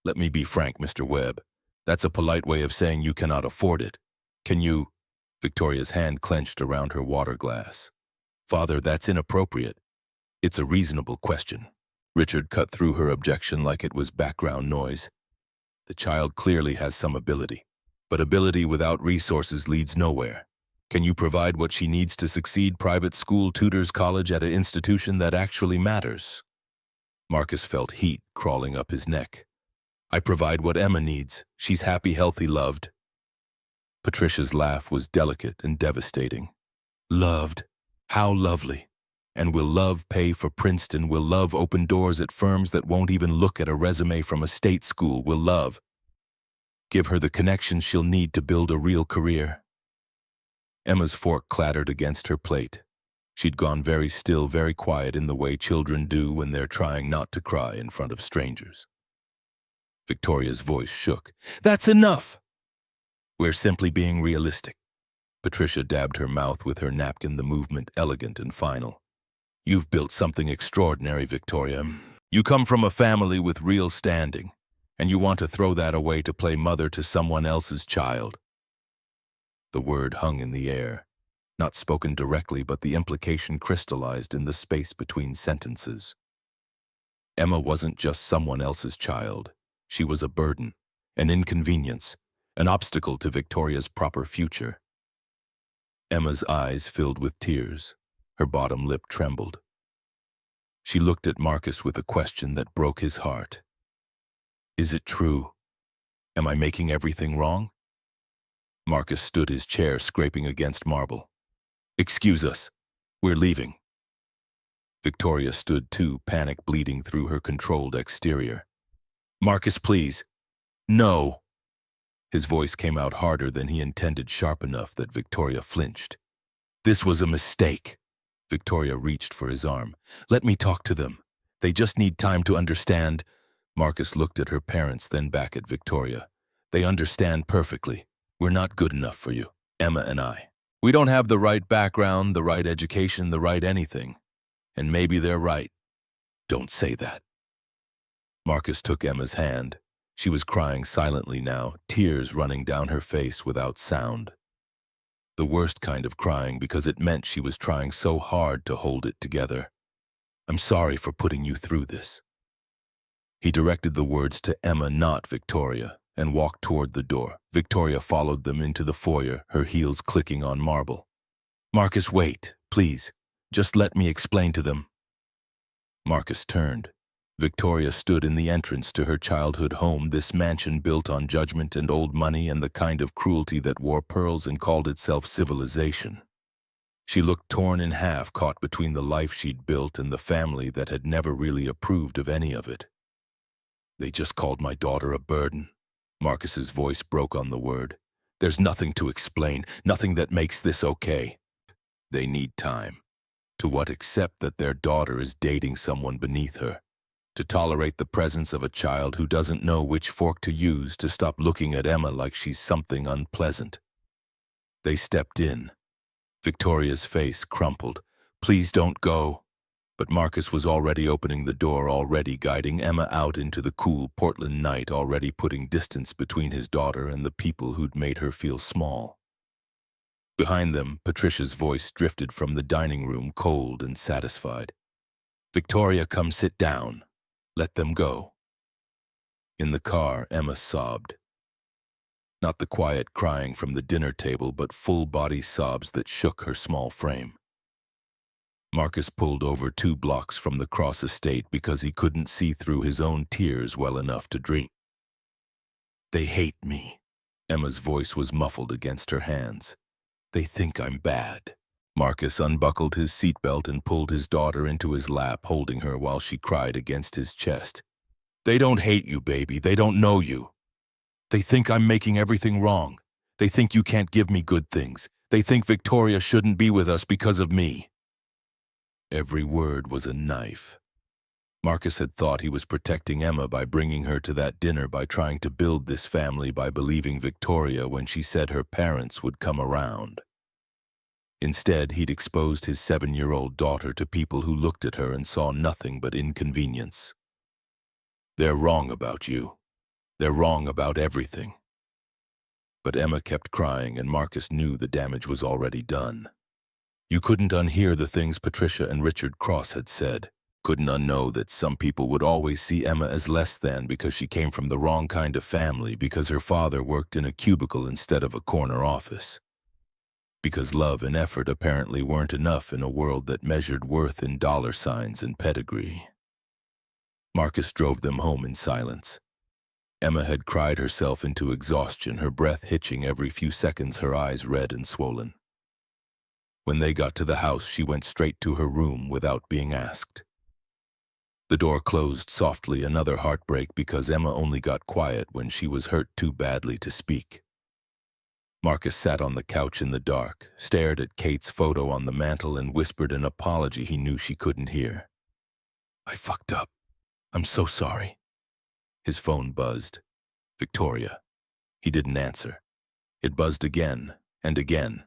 "Let me be frank, Mr. Webb. That's a polite way of saying you cannot afford it. Can you—" Victoria's hand clenched around her water glass. "Father, that's inappropriate. It's a reasonable question." Richard cut through her objection like it was background noise. "The child clearly has some ability, but ability without resources leads nowhere. Can you provide what she needs to succeed? Private school, tutors, college at an institution that actually matters. Marcus felt heat crawling up his neck. I provide what Emma needs. She's happy, healthy, loved. Patricia's laugh was delicate and devastating. Loved? How lovely. And will love pay for Princeton? Will love open doors at firms that won't even look at a resume from a state school? Will love give her the connections she'll need to build a real career? Emma's fork clattered against her plate. She'd gone very still, very quiet in the way children do when they're trying not to cry in front of strangers. Victoria's voice shook. That's enough! We're simply being realistic. Patricia dabbed her mouth with her napkin, the movement elegant and final. You've built something extraordinary, Victoria. You come from a family with real standing, and you want to throw that away to play mother to someone else's child. The word hung in the air, not spoken directly, but the implication crystallized in the space between sentences. Emma wasn't just someone else's child. She was a burden, an inconvenience, an obstacle to Victoria's proper future. Emma's eyes filled with tears. Her bottom lip trembled. She looked at Marcus with a question that broke his heart. Is it true? Am I making everything wrong? Marcus stood his chair, scraping against marble. Excuse us. We're leaving. Victoria stood too, panic bleeding through her controlled exterior. Marcus, please. No. His voice came out harder than he intended, sharp enough that Victoria flinched. This was a mistake. Victoria reached for his arm. Let me talk to them. They just need time to understand. Marcus looked at her parents, then back at Victoria. They understand perfectly. We're not good enough for you, Emma and I. We don't have the right background, the right education, the right anything. And maybe they're right. Don't say that. Marcus took Emma's hand. She was crying silently now, tears running down her face without sound. The worst kind of crying, because it meant she was trying so hard to hold it together. I'm sorry for putting you through this. He directed the words to Emma, not Victoria, and walked toward the door. Victoria followed them into the foyer, her heels clicking on marble. Marcus, wait, please. Just let me explain to them. Marcus turned. Victoria stood in the entrance to her childhood home, this mansion built on judgment and old money and the kind of cruelty that wore pearls and called itself civilization. She looked torn in half, caught between the life she'd built and the family that had never really approved of any of it. They just called my daughter a burden. Marcus's voice broke on the word. There's nothing to explain, nothing that makes this okay. They need time. To what except that their daughter is dating someone beneath her. To tolerate the presence of a child who doesn't know which fork to use, to stop looking at Emma like she's something unpleasant. They stepped in. Victoria's face crumpled. Please don't go. But Marcus was already opening the door, already guiding Emma out into the cool Portland night, already putting distance between his daughter and the people who'd made her feel small. Behind them, Patricia's voice drifted from the dining room, cold and satisfied. Victoria, come sit down. Let them go. In the car, Emma sobbed. Not the quiet crying from the dinner table, but full-body sobs that shook her small frame. Marcus pulled over 2 blocks from the Cross estate because he couldn't see through his own tears well enough to drink. They hate me. Emma's voice was muffled against her hands. They think I'm bad. Marcus unbuckled his seatbelt and pulled his daughter into his lap, holding her while she cried against his chest. They don't hate you, baby. They don't know you. They think I'm making everything wrong. They think you can't give me good things. They think Victoria shouldn't be with us because of me. Every word was a knife. Marcus had thought he was protecting Emma by bringing her to that dinner, by trying to build this family, by believing Victoria when she said her parents would come around. Instead, he'd exposed his 7-year-old daughter to people who looked at her and saw nothing but inconvenience. They're wrong about you. They're wrong about everything. But Emma kept crying, and Marcus knew the damage was already done. You couldn't unhear the things Patricia and Richard Cross had said. Couldn't unknow that some people would always see Emma as less than because she came from the wrong kind of family, because her father worked in a cubicle instead of a corner office. because love and effort apparently weren't enough in a world that measured worth in dollar signs and pedigree. Marcus drove them home in silence. Emma had cried herself into exhaustion, her breath hitching every few seconds, her eyes red and swollen. When they got to the house, she went straight to her room without being asked. The door closed softly, another heartbreak, because Emma only got quiet when she was hurt too badly to speak. Marcus sat on the couch in the dark, stared at Kate's photo on the mantel, and whispered an apology he knew she couldn't hear. "I fucked up. I'm so sorry." His phone buzzed. Victoria. He didn't answer. It buzzed again and again.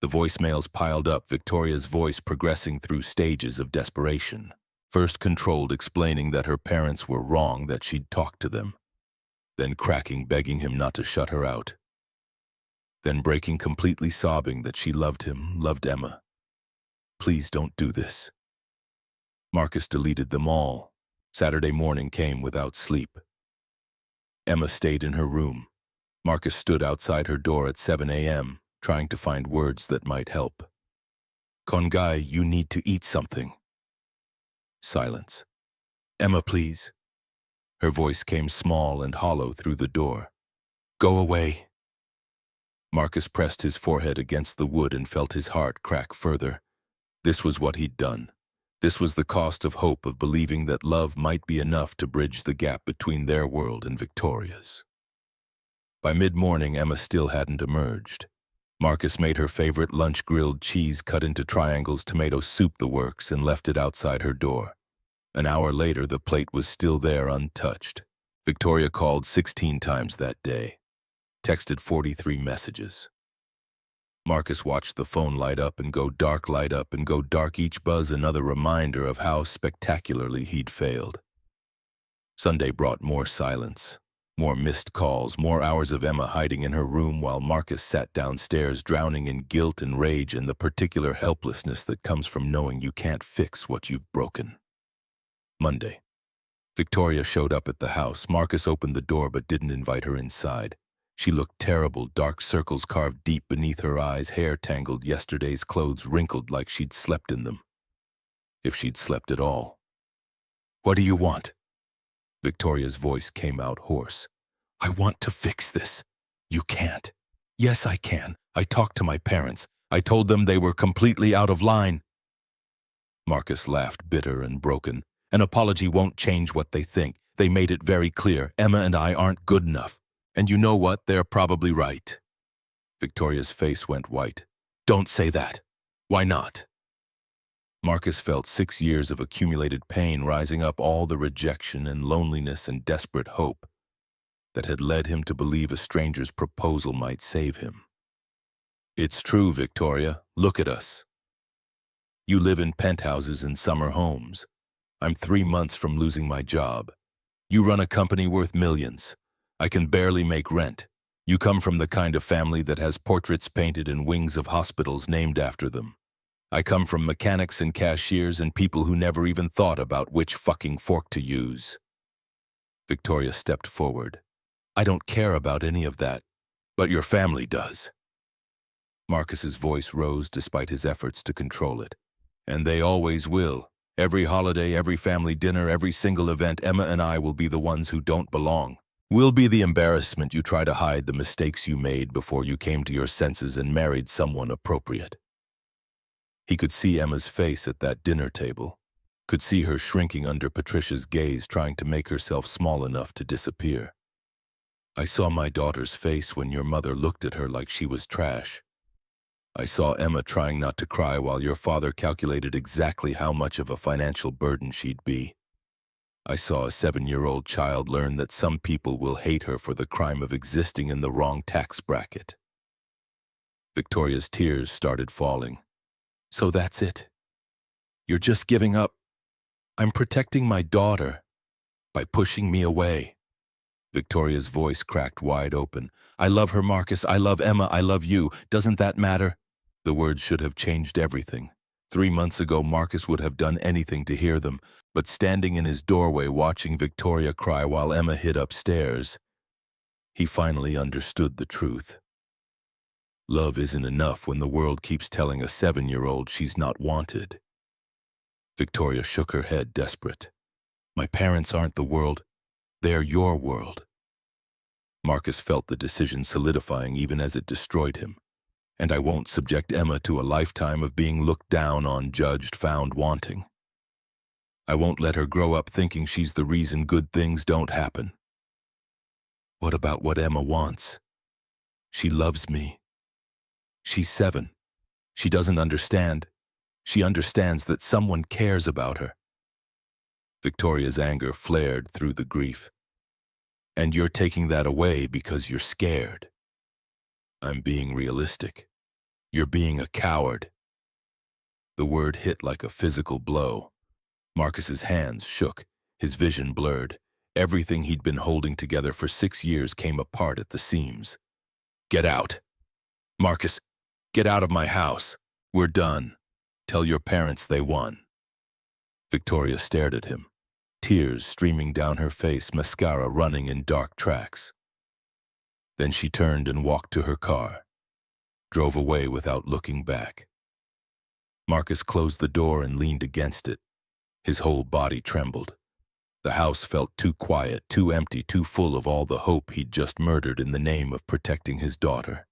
The voicemails piled up, Victoria's voice progressing through stages of desperation. First controlled, explaining that her parents were wrong, that she'd talked to them. Then cracking, begging him not to shut her out. Then breaking, completely sobbing that she loved him, loved Emma. "Please don't do this." Marcus deleted them all. Saturday morning came without sleep. Emma stayed in her room. Marcus stood outside her door at 7 a.m., trying to find words that might help. "Kongai, you need to eat something." Silence. "Emma, please." Her voice came small and hollow through the door. "Go away." Marcus pressed his forehead against the wood and felt his heart crack further. This was what he'd done. This was the cost of hope, of believing that love might be enough to bridge the gap between their world and Victoria's. By mid-morning, Emma still hadn't emerged. Marcus made her favorite lunch, grilled cheese cut into triangles, tomato soup, the works, and left it outside her door. An hour later, the plate was still there, untouched. Victoria called 16 times that day. Texted 43 messages. Marcus watched the phone light up and go dark, light up and go dark, each buzz another reminder of how spectacularly he'd failed. Sunday brought more silence, more missed calls, more hours of Emma hiding in her room while Marcus sat downstairs, drowning in guilt and rage and the particular helplessness that comes from knowing you can't fix what you've broken. Monday. Victoria showed up at the house. Marcus opened the door but didn't invite her inside. She looked terrible, dark circles carved deep beneath her eyes, hair tangled, yesterday's clothes wrinkled like she'd slept in them. If she'd slept at all. "What do you want?" Victoria's voice came out hoarse. "I want to fix this." "You can't." "Yes, I can. I talked to my parents. I told them they were completely out of line." Marcus laughed, bitter and broken. "An apology won't change what they think. They made it very clear. Emma and I aren't good enough. And you know what? They're probably right." Victoria's face went white. "Don't say that." "Why not?" Marcus felt 6 years of accumulated pain rising up, all the rejection and loneliness and desperate hope that had led him to believe a stranger's proposal might save him. "It's true, Victoria. Look at us. You live in penthouses and summer homes. I'm 3 months from losing my job. You run a company worth millions. I can barely make rent. You come from the kind of family that has portraits painted and wings of hospitals named after them. I come from mechanics and cashiers and people who never even thought about which fucking fork to use." Victoria stepped forward. "I don't care about any of that, but your family does." Marcus's voice rose despite his efforts to control it. "And they always will. Every holiday, every family dinner, every single event, Emma and I will be the ones who don't belong. We'll be the embarrassment you try to hide the mistakes you made before you came to your senses and married someone appropriate." He could see Emma's face at that dinner table, could see her shrinking under Patricia's gaze, trying to make herself small enough to disappear. "I saw my daughter's face when your mother looked at her like she was trash. I saw Emma trying not to cry while your father calculated exactly how much of a financial burden she'd be. I saw a 7-year-old child learn that some people will hate her for the crime of existing in the wrong tax bracket." Victoria's tears started falling. "So that's it. You're just giving up. I'm protecting my daughter by pushing me away." Victoria's voice cracked wide open. "I love her, Marcus. I love Emma. I love you. Doesn't that matter?" The words should have changed everything. 3 months ago, Marcus would have done anything to hear them, but standing in his doorway watching Victoria cry while Emma hid upstairs, he finally understood the truth. Love isn't enough when the world keeps telling a 7-year-old she's not wanted. Victoria shook her head, desperate. My parents aren't the world. They're your world. Marcus felt the decision solidifying even as it destroyed him. And I won't subject Emma to a lifetime of being looked down on, judged, found wanting. I won't let her grow up thinking she's the reason good things don't happen. What about what Emma wants? She loves me. She's 7. She doesn't understand. She understands that someone cares about her. Victoria's anger flared through the grief. And you're taking that away because you're scared. I'm being realistic. You're being a coward. The word hit like a physical blow. Marcus's hands shook, his vision blurred. Everything he'd been holding together for 6 years came apart at the seams. Get out. Marcus, get out of my house. We're done. Tell your parents they won. Victoria stared at him, tears streaming down her face, mascara running in dark tracks. Then she turned and walked to her car, drove away without looking back. Marcus closed the door and leaned against it. His whole body trembled. The house felt too quiet, too empty, too full of all the hope he'd just murdered in the name of protecting his daughter.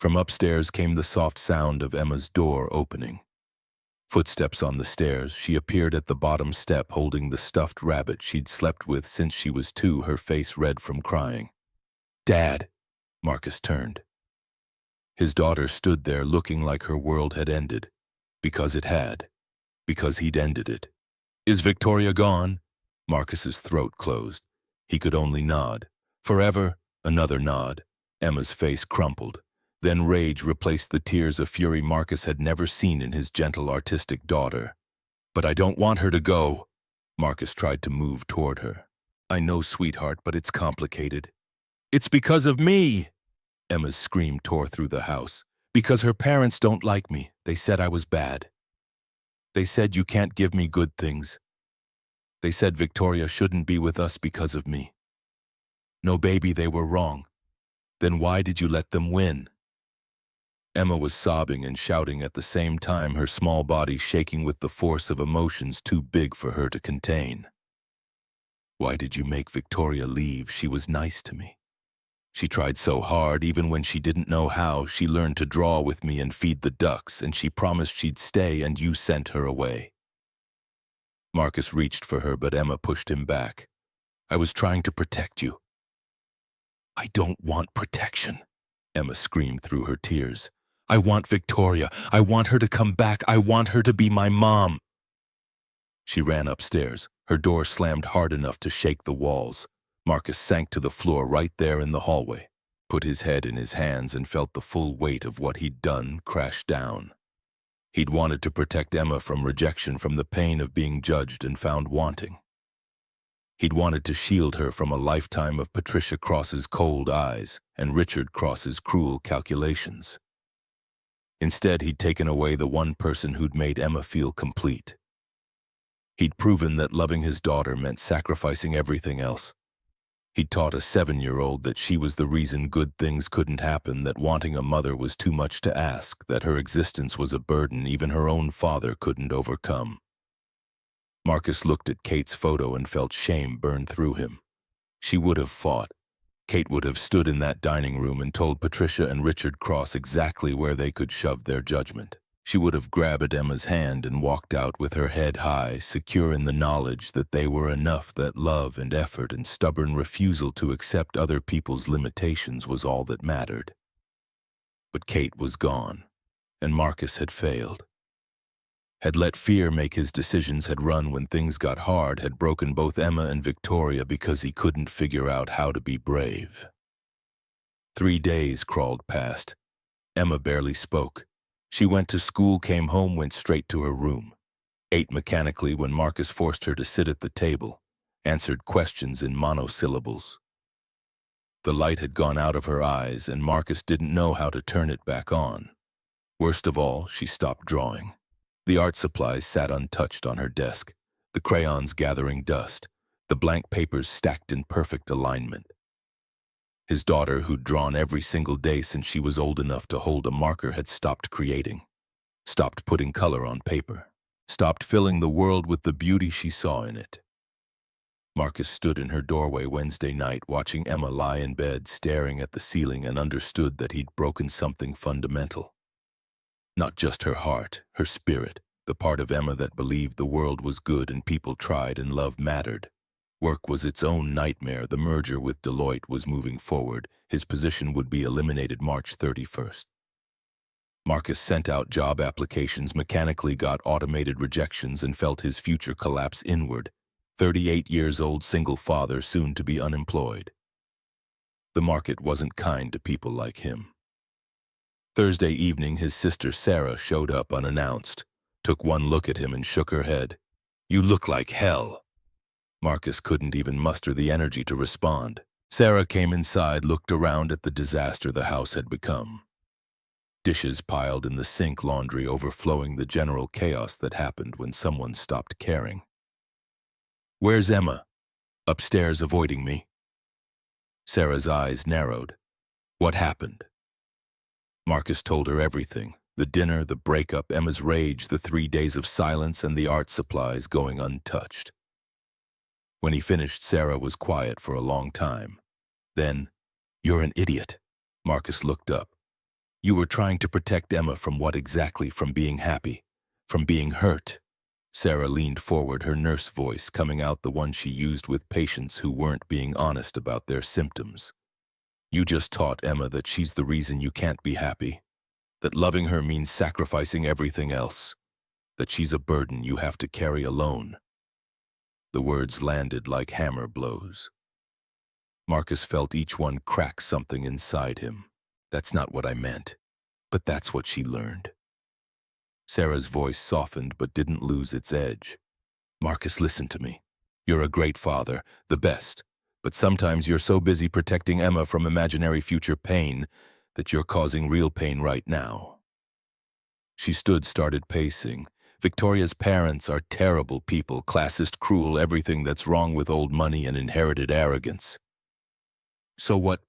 From upstairs came the soft sound of Emma's door opening. Footsteps on the stairs. She appeared at the bottom step holding the stuffed rabbit she'd slept with since she was 2, her face red from crying. Dad! Marcus turned. His daughter stood there looking like her world had ended. Because it had. Because he'd ended it. Is Victoria gone? Marcus's throat closed. He could only nod. Forever, another nod. Emma's face crumpled. Then rage replaced the tears of fury Marcus had never seen in his gentle, artistic daughter. But I don't want her to go. Marcus tried to move toward her. I know, sweetheart, but it's complicated. It's because of me! Emma's scream tore through the house. Because her parents don't like me. They said I was bad. They said you can't give me good things. They said Victoria shouldn't be with us because of me. No, baby, they were wrong. Then why did you let them win? Emma was sobbing and shouting at the same time, her small body shaking with the force of emotions too big for her to contain. Why did you make Victoria leave? She was nice to me. She tried so hard, even when she didn't know how. She learned to draw with me and feed the ducks, and she promised she'd stay, and you sent her away. Marcus reached for her, but Emma pushed him back. I was trying to protect you. I don't want protection, Emma screamed through her tears. I want Victoria. I want her to come back. I want her to be my mom. She ran upstairs. Her door slammed hard enough to shake the walls. Marcus sank to the floor right there in the hallway, put his head in his hands and felt the full weight of what he'd done crash down. He'd wanted to protect Emma from rejection, from the pain of being judged and found wanting. He'd wanted to shield her from a lifetime of Patricia Cross's cold eyes and Richard Cross's cruel calculations. Instead, he'd taken away the one person who'd made Emma feel complete. He'd proven that loving his daughter meant sacrificing everything else. He'd taught a 7-year-old that she was the reason good things couldn't happen, that wanting a mother was too much to ask, that her existence was a burden even her own father couldn't overcome. Marcus looked at Kate's photo and felt shame burn through him. She would have fought. Kate would have stood in that dining room and told Patricia and Richard Cross exactly where they could shove their judgment. She would have grabbed Emma's hand and walked out with her head high, secure in the knowledge that they were enough, that love and effort and stubborn refusal to accept other people's limitations was all that mattered. But Kate was gone, and Marcus had failed. Had let fear make his decisions, had run when things got hard, had broken both Emma and Victoria because he couldn't figure out how to be brave. 3 days crawled past. Emma barely spoke. She went to school, came home, went straight to her room. Ate mechanically when Marcus forced her to sit at the table, answered questions in monosyllables. The light had gone out of her eyes, and Marcus didn't know how to turn it back on. Worst of all, she stopped drawing. The art supplies sat untouched on her desk, the crayons gathering dust, the blank papers stacked in perfect alignment. His daughter, who'd drawn every single day since she was old enough to hold a marker, had stopped creating, stopped putting color on paper, stopped filling the world with the beauty she saw in it. Marcus stood in her doorway Wednesday night, watching Emma lie in bed, staring at the ceiling, and understood that he'd broken something fundamental. Not just her heart, her spirit, the part of Emma that believed the world was good and people tried and love mattered. Work was its own nightmare. The merger with Deloitte was moving forward. His position would be eliminated March 31st. Marcus sent out job applications, mechanically got automated rejections, and felt his future collapse inward. 38 years old, single father, soon to be unemployed. The market wasn't kind to people like him. Thursday evening, his sister Sarah showed up unannounced, took one look at him and shook her head. "You look like hell." Marcus couldn't even muster the energy to respond. Sarah came inside, looked around at the disaster the house had become. Dishes piled in the sink, laundry overflowing, the general chaos that happened when someone stopped caring. "Where's Emma?" "Upstairs, avoiding me." Sarah's eyes narrowed. "What happened?" Marcus told her everything. The dinner, the breakup, Emma's rage, the 3 days of silence, and the art supplies going untouched. When he finished, Sarah was quiet for a long time. Then, "You're an idiot." Marcus looked up. "You were trying to protect Emma from what exactly? From being happy? From being hurt?" Sarah leaned forward, her nurse voice coming out, the one she used with patients who weren't being honest about their symptoms. "You just taught Emma that she's the reason you can't be happy, that loving her means sacrificing everything else, that she's a burden you have to carry alone." The words landed like hammer blows. Marcus felt each one crack something inside him. "That's not what I meant, but that's what she learned." Sarah's voice softened but didn't lose its edge. "Marcus, listen to me. You're a great father, the best, but sometimes you're so busy protecting Emma from imaginary future pain that you're causing real pain right now." She stood, started pacing. "Victoria's parents are terrible people, classist, cruel, everything that's wrong with old money and inherited arrogance. So what?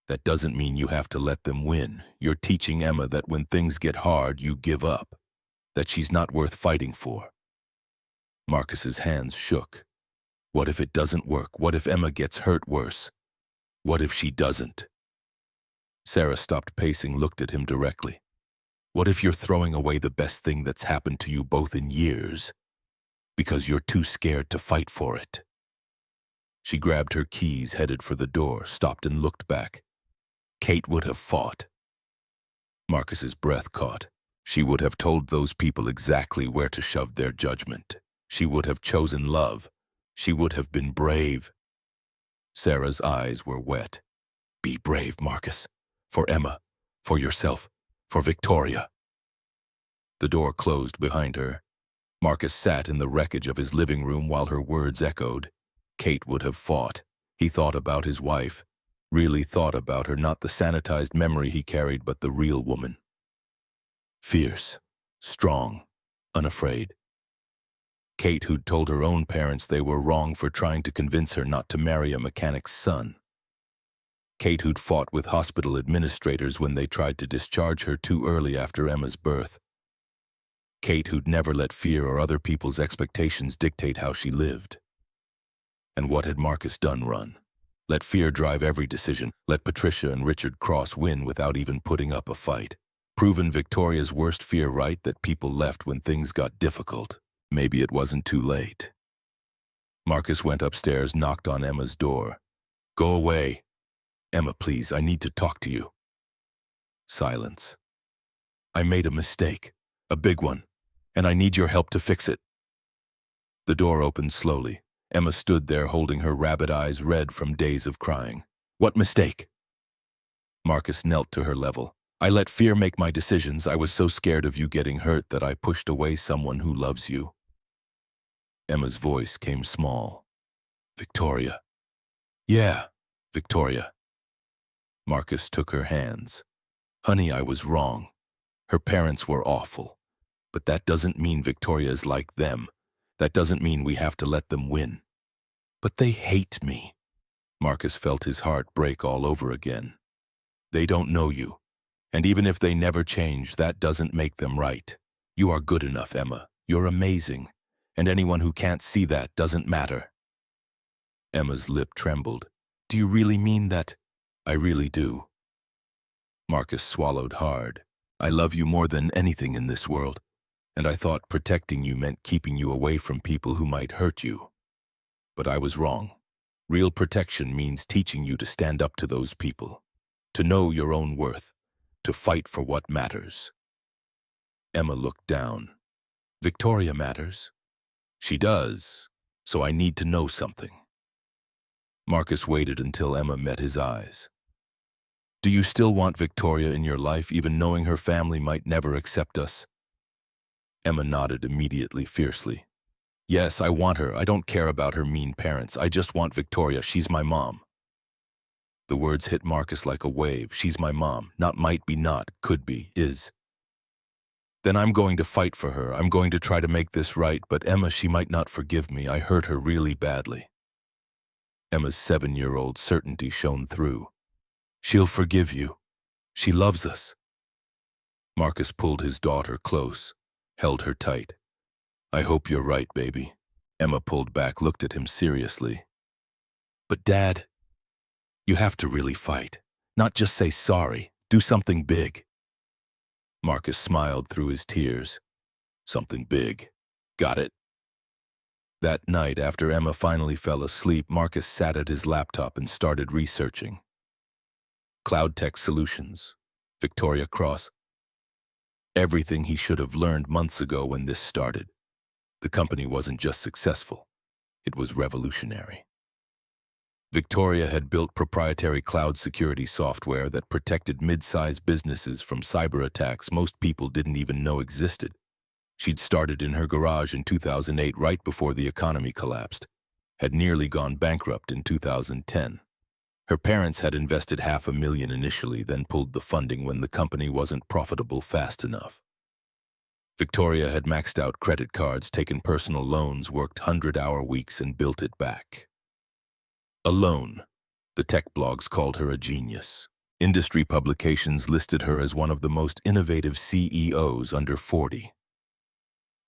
That doesn't mean you have to let them win. You're teaching Emma that when things get hard, you give up, that she's not worth fighting for." Marcus's hands shook. What if it doesn't work? What if Emma gets hurt worse? What if she doesn't? Sarah stopped pacing, looked at him directly. "What if you're throwing away the best thing that's happened to you both in years because you're too scared to fight for it?" She grabbed her keys, headed for the door, stopped and looked back. Kate would have fought. Marcus's breath caught. She would have told those people exactly where to shove their judgment. She would have chosen love. She would have been brave. Sarah's eyes were wet. "Be brave, Marcus. For Emma, for yourself, for Victoria." The door closed behind her. Marcus sat in the wreckage of his living room while her words echoed. Kate would have fought. He thought about his wife. Really thought about her, not the sanitized memory he carried, but the real woman. Fierce, strong, unafraid. Kate, who'd told her own parents they were wrong for trying to convince her not to marry a mechanic's son. Kate, who'd fought with hospital administrators when they tried to discharge her too early after Emma's birth. Kate, who'd never let fear or other people's expectations dictate how she lived. And what had Marcus done? Run. Let fear drive every decision. Let Patricia and Richard Cross win without even putting up a fight. Proven Victoria's worst fear right, that people left when things got difficult. Maybe it wasn't too late. Marcus went upstairs, knocked on Emma's door. "Go away. Emma, please, I need to talk to you." Silence. "I made a mistake, a big one, and I need your help to fix it." The door opened slowly. Emma stood there, holding her rabbit eyes red from days of crying. "What mistake?" Marcus knelt to her level. "I let fear make my decisions. I was so scared of you getting hurt that I pushed away someone who loves you." Emma's voice came small. "Victoria." "Yeah, Victoria." Marcus took her hands. "Honey, I was wrong. Her parents were awful. But that doesn't mean Victoria is like them. That doesn't mean we have to let them win." "But they hate me." Marcus felt his heart break all over again. They don't know you, and even if they never change, that doesn't make them right. You are good enough, Emma. You're amazing, and anyone who can't see that doesn't matter. Emma's lip trembled. Do you really mean that? I really do. Marcus swallowed hard. I love you more than anything in this world, and I thought protecting you meant keeping you away from people who might hurt you. But I was wrong. Real protection means teaching you to stand up to those people, to know your own worth, to fight for what matters. Emma looked down. Victoria matters. She does, so I need to know something. Marcus waited until Emma met his eyes. Do you still want Victoria in your life, even knowing her family might never accept us? Emma nodded immediately, fiercely. Yes, I want her. I don't care about her mean parents. I just want Victoria. She's my mom. The words hit Marcus like a wave. She's my mom. Not might be, not could be, is. Then I'm going to fight for her. I'm going to try to make this right, but Emma, she might not forgive me. I hurt her really badly. Emma's 7-year-old certainty shone through. She'll forgive you. She loves us. Marcus pulled his daughter close, held her tight. I hope you're right, baby. Emma pulled back, looked at him seriously. But Dad, you have to really fight. Not just say sorry. Do something big. Marcus smiled through his tears. Something big. Got it. That night, after Emma finally fell asleep, Marcus sat at his laptop and started researching. Cloud Tech Solutions, Victoria Cross. Everything he should have learned months ago when this started. The company wasn't just successful, it was revolutionary. Victoria had built proprietary cloud security software that protected mid-sized businesses from cyber attacks most people didn't even know existed. She'd started in her garage in 2008, right before the economy collapsed, had nearly gone bankrupt in 2010. Her parents had invested $500,000 initially, then pulled the funding when the company wasn't profitable fast enough. Victoria had maxed out credit cards, taken personal loans, worked 100-hour weeks, and built it back. Alone, the tech blogs called her a genius. Industry publications listed her as one of the most innovative CEOs under 40.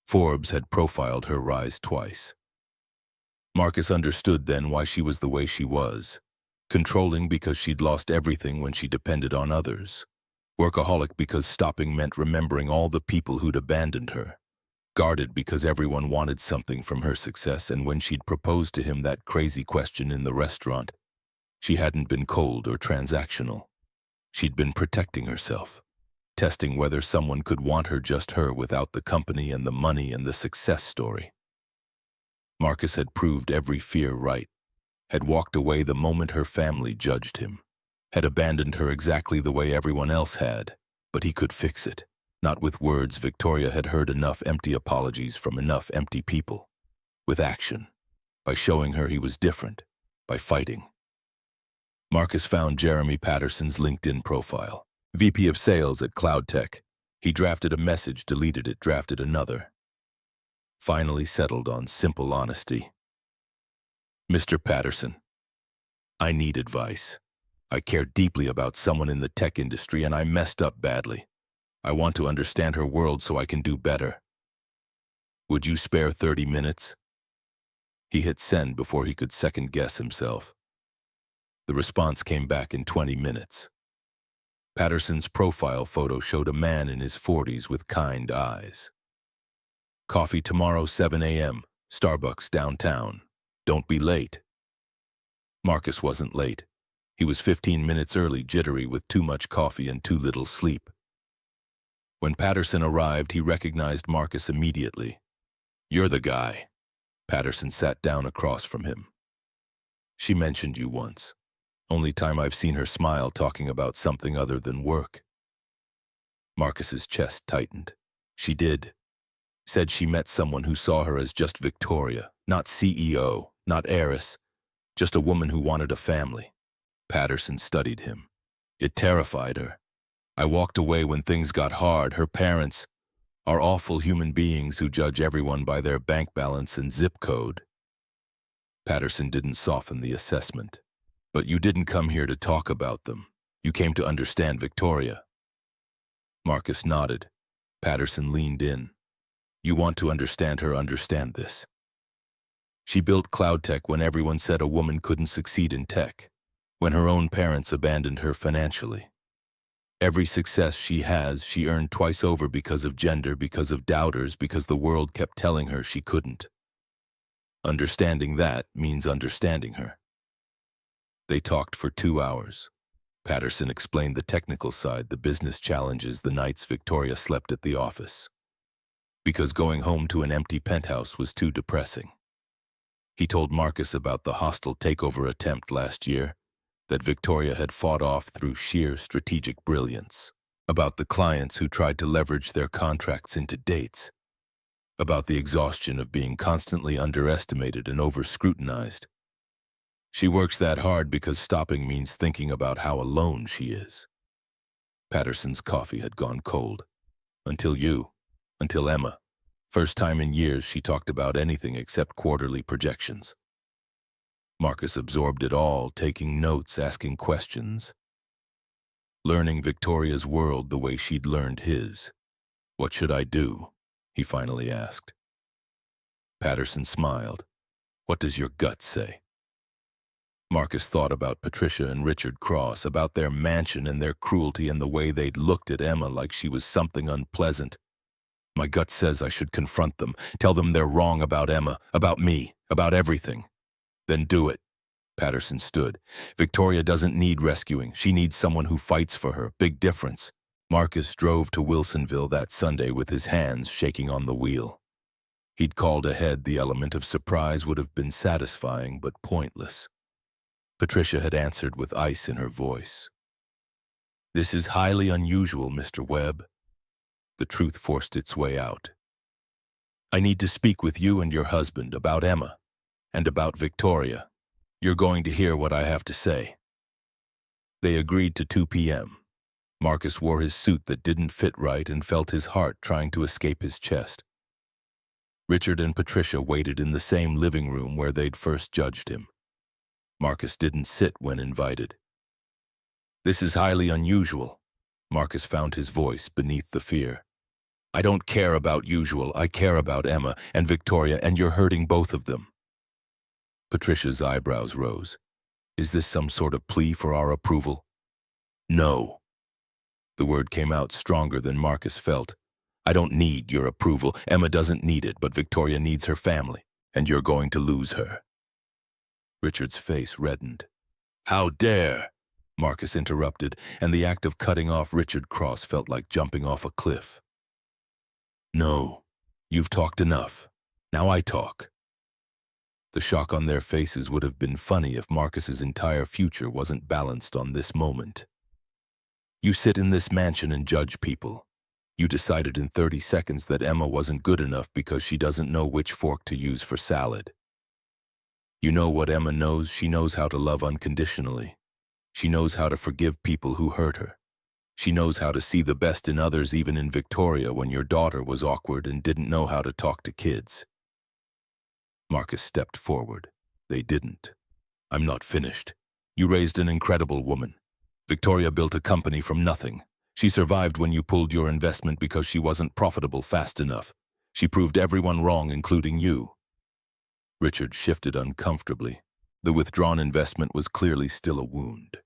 Forbes had profiled her rise twice. Marcus understood then why she was the way she was. Controlling because she'd lost everything when she depended on others. Workaholic because stopping meant remembering all the people who'd abandoned her. Guarded because everyone wanted something from her success, and when she'd proposed to him that crazy question in the restaurant, she hadn't been cold or transactional. She'd been protecting herself, testing whether someone could want her, just her, without the company and the money and the success story. Marcus had proved every fear right, had walked away the moment her family judged him, had abandoned her exactly the way everyone else had, but he could fix it. Not with words. Victoria had heard enough empty apologies from enough empty people. With action, by showing her he was different, by fighting. Marcus found Jeremy Patterson's LinkedIn profile, VP of Sales at Cloud Tech. He drafted a message, deleted it, drafted another. Finally settled on simple honesty. Mr. Patterson, I need advice. I care deeply about someone in the tech industry, and I messed up badly. I want to understand her world so I can do better. Would you spare 30 minutes? He hit send before he could second-guess himself. The response came back in 20 minutes. Patterson's profile photo showed a man in his 40s with kind eyes. Coffee tomorrow, 7 a.m., Starbucks downtown. Don't be late. Marcus wasn't late. He was 15 minutes early, jittery with too much coffee and too little sleep. When Patterson arrived, he recognized Marcus immediately. You're the guy. Patterson sat down across from him. She mentioned you once. Only time I've seen her smile talking about something other than work. Marcus's chest tightened. She did. Said she met someone who saw her as just Victoria, not CEO, not heiress, just a woman who wanted a family. Patterson studied him. It terrified her. I walked away when things got hard. Her parents are awful human beings who judge everyone by their bank balance and zip code. Patterson didn't soften the assessment. But you didn't come here to talk about them. You came to understand Victoria. Marcus nodded. Patterson leaned in. You want to understand her, understand this. She built cloud tech when everyone said a woman couldn't succeed in tech, when her own parents abandoned her financially. Every success she has, she earned twice over because of gender, because of doubters, because the world kept telling her she couldn't. Understanding that means understanding her. They talked for 2 hours. Patterson explained the technical side, the business challenges, the nights Victoria slept at the office. Because going home to an empty penthouse was too depressing. He told Marcus about the hostile takeover attempt last year that Victoria had fought off through sheer strategic brilliance, about the clients who tried to leverage their contracts into dates, about the exhaustion of being constantly underestimated and over-scrutinized. She works that hard because stopping means thinking about how alone she is. Patterson's coffee had gone cold. Until Emma. First time in years she talked about anything except quarterly projections. Marcus absorbed it all, taking notes, asking questions. Learning Victoria's world the way she'd learned his. What should I do? He finally asked. Patterson smiled. What does your gut say? Marcus thought about Patricia and Richard Cross, about their mansion and their cruelty and the way they'd looked at Emma like she was something unpleasant. My gut says I should confront them, tell them they're wrong about Emma, about me, about everything. Then do it. Patterson stood. Victoria doesn't need rescuing. She needs someone who fights for her. Big difference. Marcus drove to Wilsonville that Sunday with his hands shaking on the wheel. He'd called ahead. The element of surprise would have been satisfying but pointless. Patricia had answered with ice in her voice. This is highly unusual, Mr. Webb. The truth forced its way out. I need to speak with you and your husband about Emma and about Victoria. You're going to hear what I have to say. They agreed to 2 p.m. Marcus wore his suit that didn't fit right and felt his heart trying to escape his chest. Richard and Patricia waited in the same living room where they'd first judged him. Marcus didn't sit when invited. This is highly unusual. Marcus found his voice beneath the fear. I don't care about usual. I care about Emma and Victoria, and you're hurting both of them. Patricia's eyebrows rose. Is this some sort of plea for our approval? No. The word came out stronger than Marcus felt. I don't need your approval. Emma doesn't need it, but Victoria needs her family, and you're going to lose her. Richard's face reddened. How dare! Marcus interrupted, and the act of cutting off Richard Cross felt like jumping off a cliff. No, you've talked enough. Now I talk. The shock on their faces would have been funny if Marcus's entire future wasn't balanced on this moment. You sit in this mansion and judge people. You decided in 30 seconds that Emma wasn't good enough because she doesn't know which fork to use for salad. You know what Emma knows? She knows how to love unconditionally. She knows how to forgive people who hurt her. She knows how to see the best in others, even in Victoria when your daughter was awkward and didn't know how to talk to kids. Marcus stepped forward. They didn't. I'm not finished. You raised an incredible woman. Victoria built a company from nothing. She survived when you pulled your investment because she wasn't profitable fast enough. She proved everyone wrong, including you. Richard shifted uncomfortably. The withdrawn investment was clearly still a wound.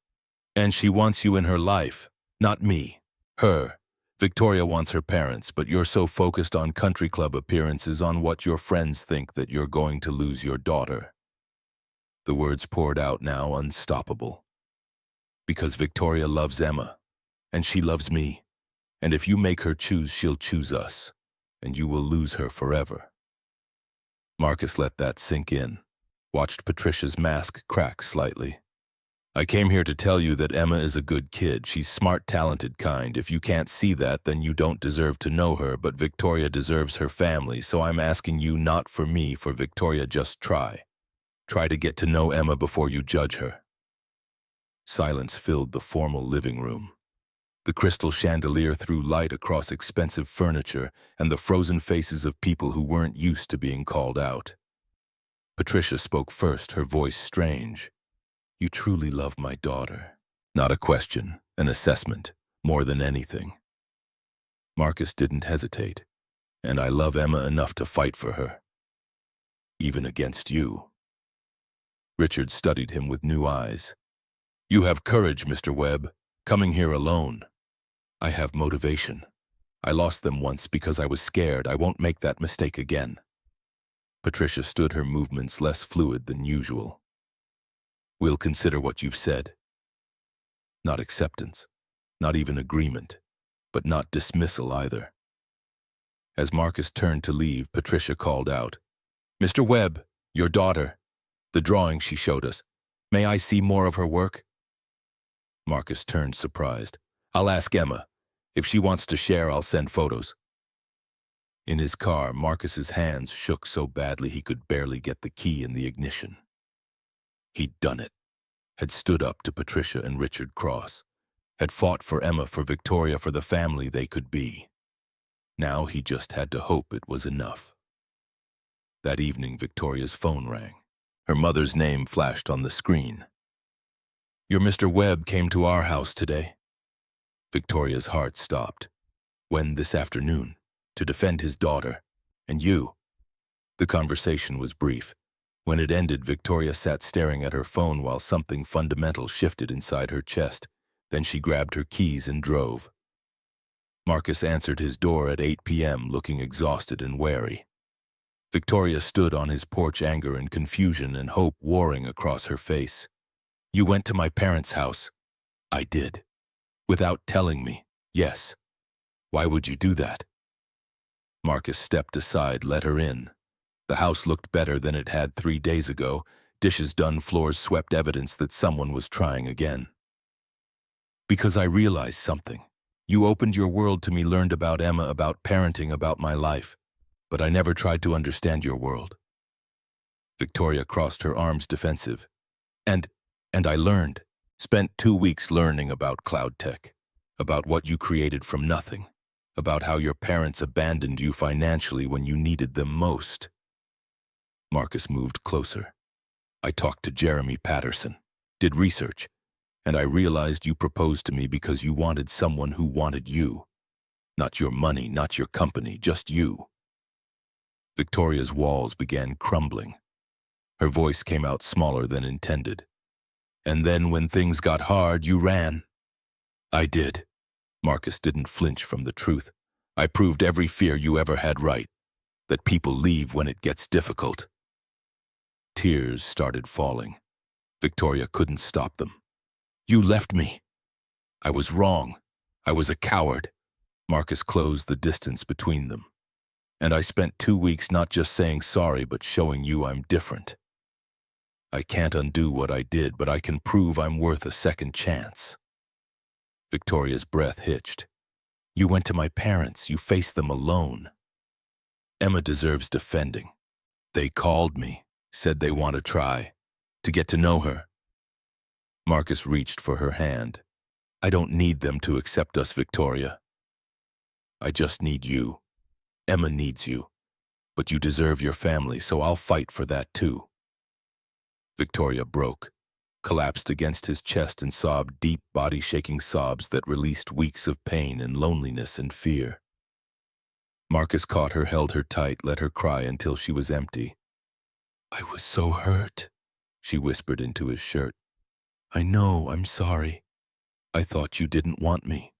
And she wants you in her life, not me. Her. Victoria wants her parents, but you're so focused on country club appearances, on what your friends think, that you're going to lose your daughter. The words poured out now, unstoppable. Because Victoria loves Emma, and she loves me. And if you make her choose, she'll choose us, and you will lose her forever. Marcus let that sink in, watched Patricia's mask crack slightly. I came here to tell you that Emma is a good kid. She's smart, talented, kind. If you can't see that, then you don't deserve to know her, but Victoria deserves her family, so I'm asking you, not for me, for Victoria. Just try. Try to get to know Emma before you judge her. Silence filled the formal living room. The crystal chandelier threw light across expensive furniture and the frozen faces of people who weren't used to being called out. Patricia spoke first, her voice strange. You truly love my daughter. Not a question, an assessment, more than anything. Marcus didn't hesitate, and I love Emma enough to fight for her. Even against you. Richard studied him with new eyes. You have courage, Mr. Webb, coming here alone. I have motivation. I lost them once because I was scared. I won't make that mistake again. Patricia stood, her movements less fluid than usual. We'll consider what you've said. Not acceptance, not even agreement, but not dismissal either. As Marcus turned to leave, Patricia called out, Mr. Webb, your daughter, the drawing she showed us. May I see more of her work? Marcus turned surprised. I'll ask Emma. If she wants to share, I'll send photos. In his car, Marcus's hands shook so badly he could barely get the key in the ignition. He'd done it. Had stood up to Patricia and Richard Cross. Had fought for Emma, for Victoria, for the family they could be. Now he just had to hope it was enough. That evening, Victoria's phone rang. Her mother's name flashed on the screen. Your Mr. Webb came to our house today. Victoria's heart stopped. When this afternoon? To defend his daughter. And you? The conversation was brief. When it ended, Victoria sat staring at her phone while something fundamental shifted inside her chest. Then she grabbed her keys and drove. Marcus answered his door at 8 p.m., looking exhausted and wary. Victoria stood on his porch, anger and confusion and hope warring across her face. You went to my parents' house. I did. Without telling me. Yes. Why would you do that? Marcus stepped aside, let her in. The house looked better than it had 3 days ago. Dishes done, floors swept, evidence that someone was trying again. Because I realized something. You opened your world to me, learned about Emma, about parenting, about my life. But I never tried to understand your world. Victoria crossed her arms, defensive. And I learned. Spent 2 weeks learning about cloud tech. About what you created from nothing. About how your parents abandoned you financially when you needed them most. Marcus moved closer. I talked to Jeremy Patterson, did research, and I realized you proposed to me because you wanted someone who wanted you. Not your money, not your company, just you. Victoria's walls began crumbling. Her voice came out smaller than intended. And then when things got hard, you ran. I did. Marcus didn't flinch from the truth. I proved every fear you ever had right. That people leave when it gets difficult. Tears started falling. Victoria couldn't stop them. You left me. I was wrong. I was a coward. Marcus closed the distance between them. And I spent 2 weeks not just saying sorry, but showing you I'm different. I can't undo what I did, but I can prove I'm worth a second chance. Victoria's breath hitched. You went to my parents. You faced them alone. Emma deserves defending. They called me, said they want to try, to get to know her. Marcus reached for her hand. I don't need them to accept us, Victoria. I just need you. Emma needs you. But you deserve your family, so I'll fight for that too. Victoria broke, collapsed against his chest and sobbed deep, body-shaking sobs that released weeks of pain and loneliness and fear. Marcus caught her, held her tight, let her cry until she was empty. I was so hurt, she whispered into his shirt. I know, I'm sorry. I thought you didn't want me.